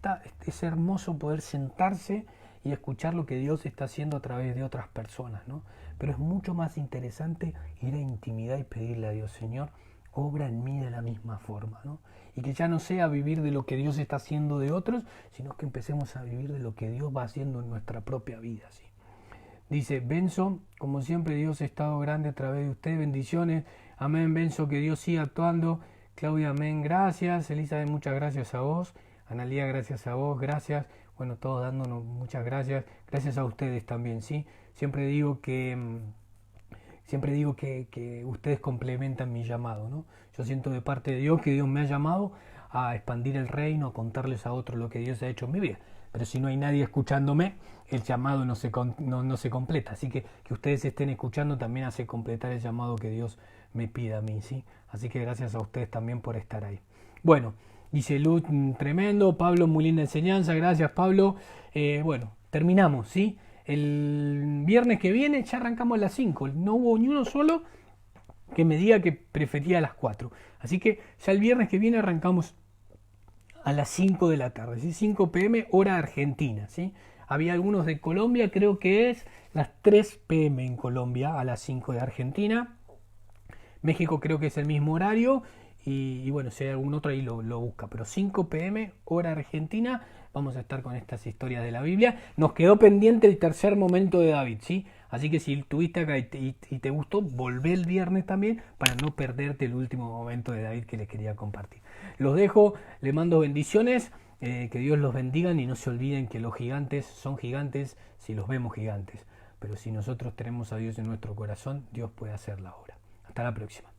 es hermoso poder sentarse y escuchar lo que Dios está haciendo a través de otras personas, ¿no? Pero es mucho más interesante ir a intimidad y pedirle a Dios, Señor, obra en mí de la misma forma, ¿no? Y que ya no sea vivir de lo que Dios está haciendo de otros, sino que empecemos a vivir de lo que Dios va haciendo en nuestra propia vida, ¿sí? Dice, Benzo, como siempre Dios ha estado grande a través de usted, bendiciones, amén, Benzo, que Dios siga actuando. Claudia, amén, gracias. Elizabeth, muchas gracias a vos. Analía, gracias a vos, gracias. Bueno, todos dándonos muchas gracias. Gracias a ustedes también, ¿sí? Siempre digo que ustedes complementan mi llamado, ¿no? Yo siento de parte de Dios que Dios me ha llamado a expandir el reino, a contarles a otros lo que Dios ha hecho en mi vida. Pero si no hay nadie escuchándome, el llamado no se completa. Así que ustedes estén escuchando también hace completar el llamado que Dios me pide a mí, ¿sí? Así que gracias a ustedes también por estar ahí. Bueno, dice Luz, tremendo. Pablo, muy linda enseñanza. Gracias, Pablo. Bueno, terminamos, ¿sí? El viernes que viene ya arrancamos a las 5. No hubo ni uno solo que me diga que prefería a las 4. Así que ya el viernes que viene arrancamos a las 5 de la tarde, ¿sí? 5 p.m. hora argentina, ¿sí? Había algunos de Colombia, creo que es las 3 p.m. en Colombia, a las 5 de Argentina. México creo que es el mismo horario. Y bueno, si hay algún otro ahí lo busca. Pero 5 p.m. hora argentina, vamos a estar con estas historias de la Biblia. Nos quedó pendiente el tercer momento de David, ¿sí? Así que si estuviste acá y te gustó, volvé el viernes también para no perderte el último momento de David que les quería compartir. Los dejo, les mando bendiciones, que Dios los bendiga y no se olviden que los gigantes son gigantes si los vemos gigantes. Pero si nosotros tenemos a Dios en nuestro corazón, Dios puede hacer la obra. Hasta la próxima.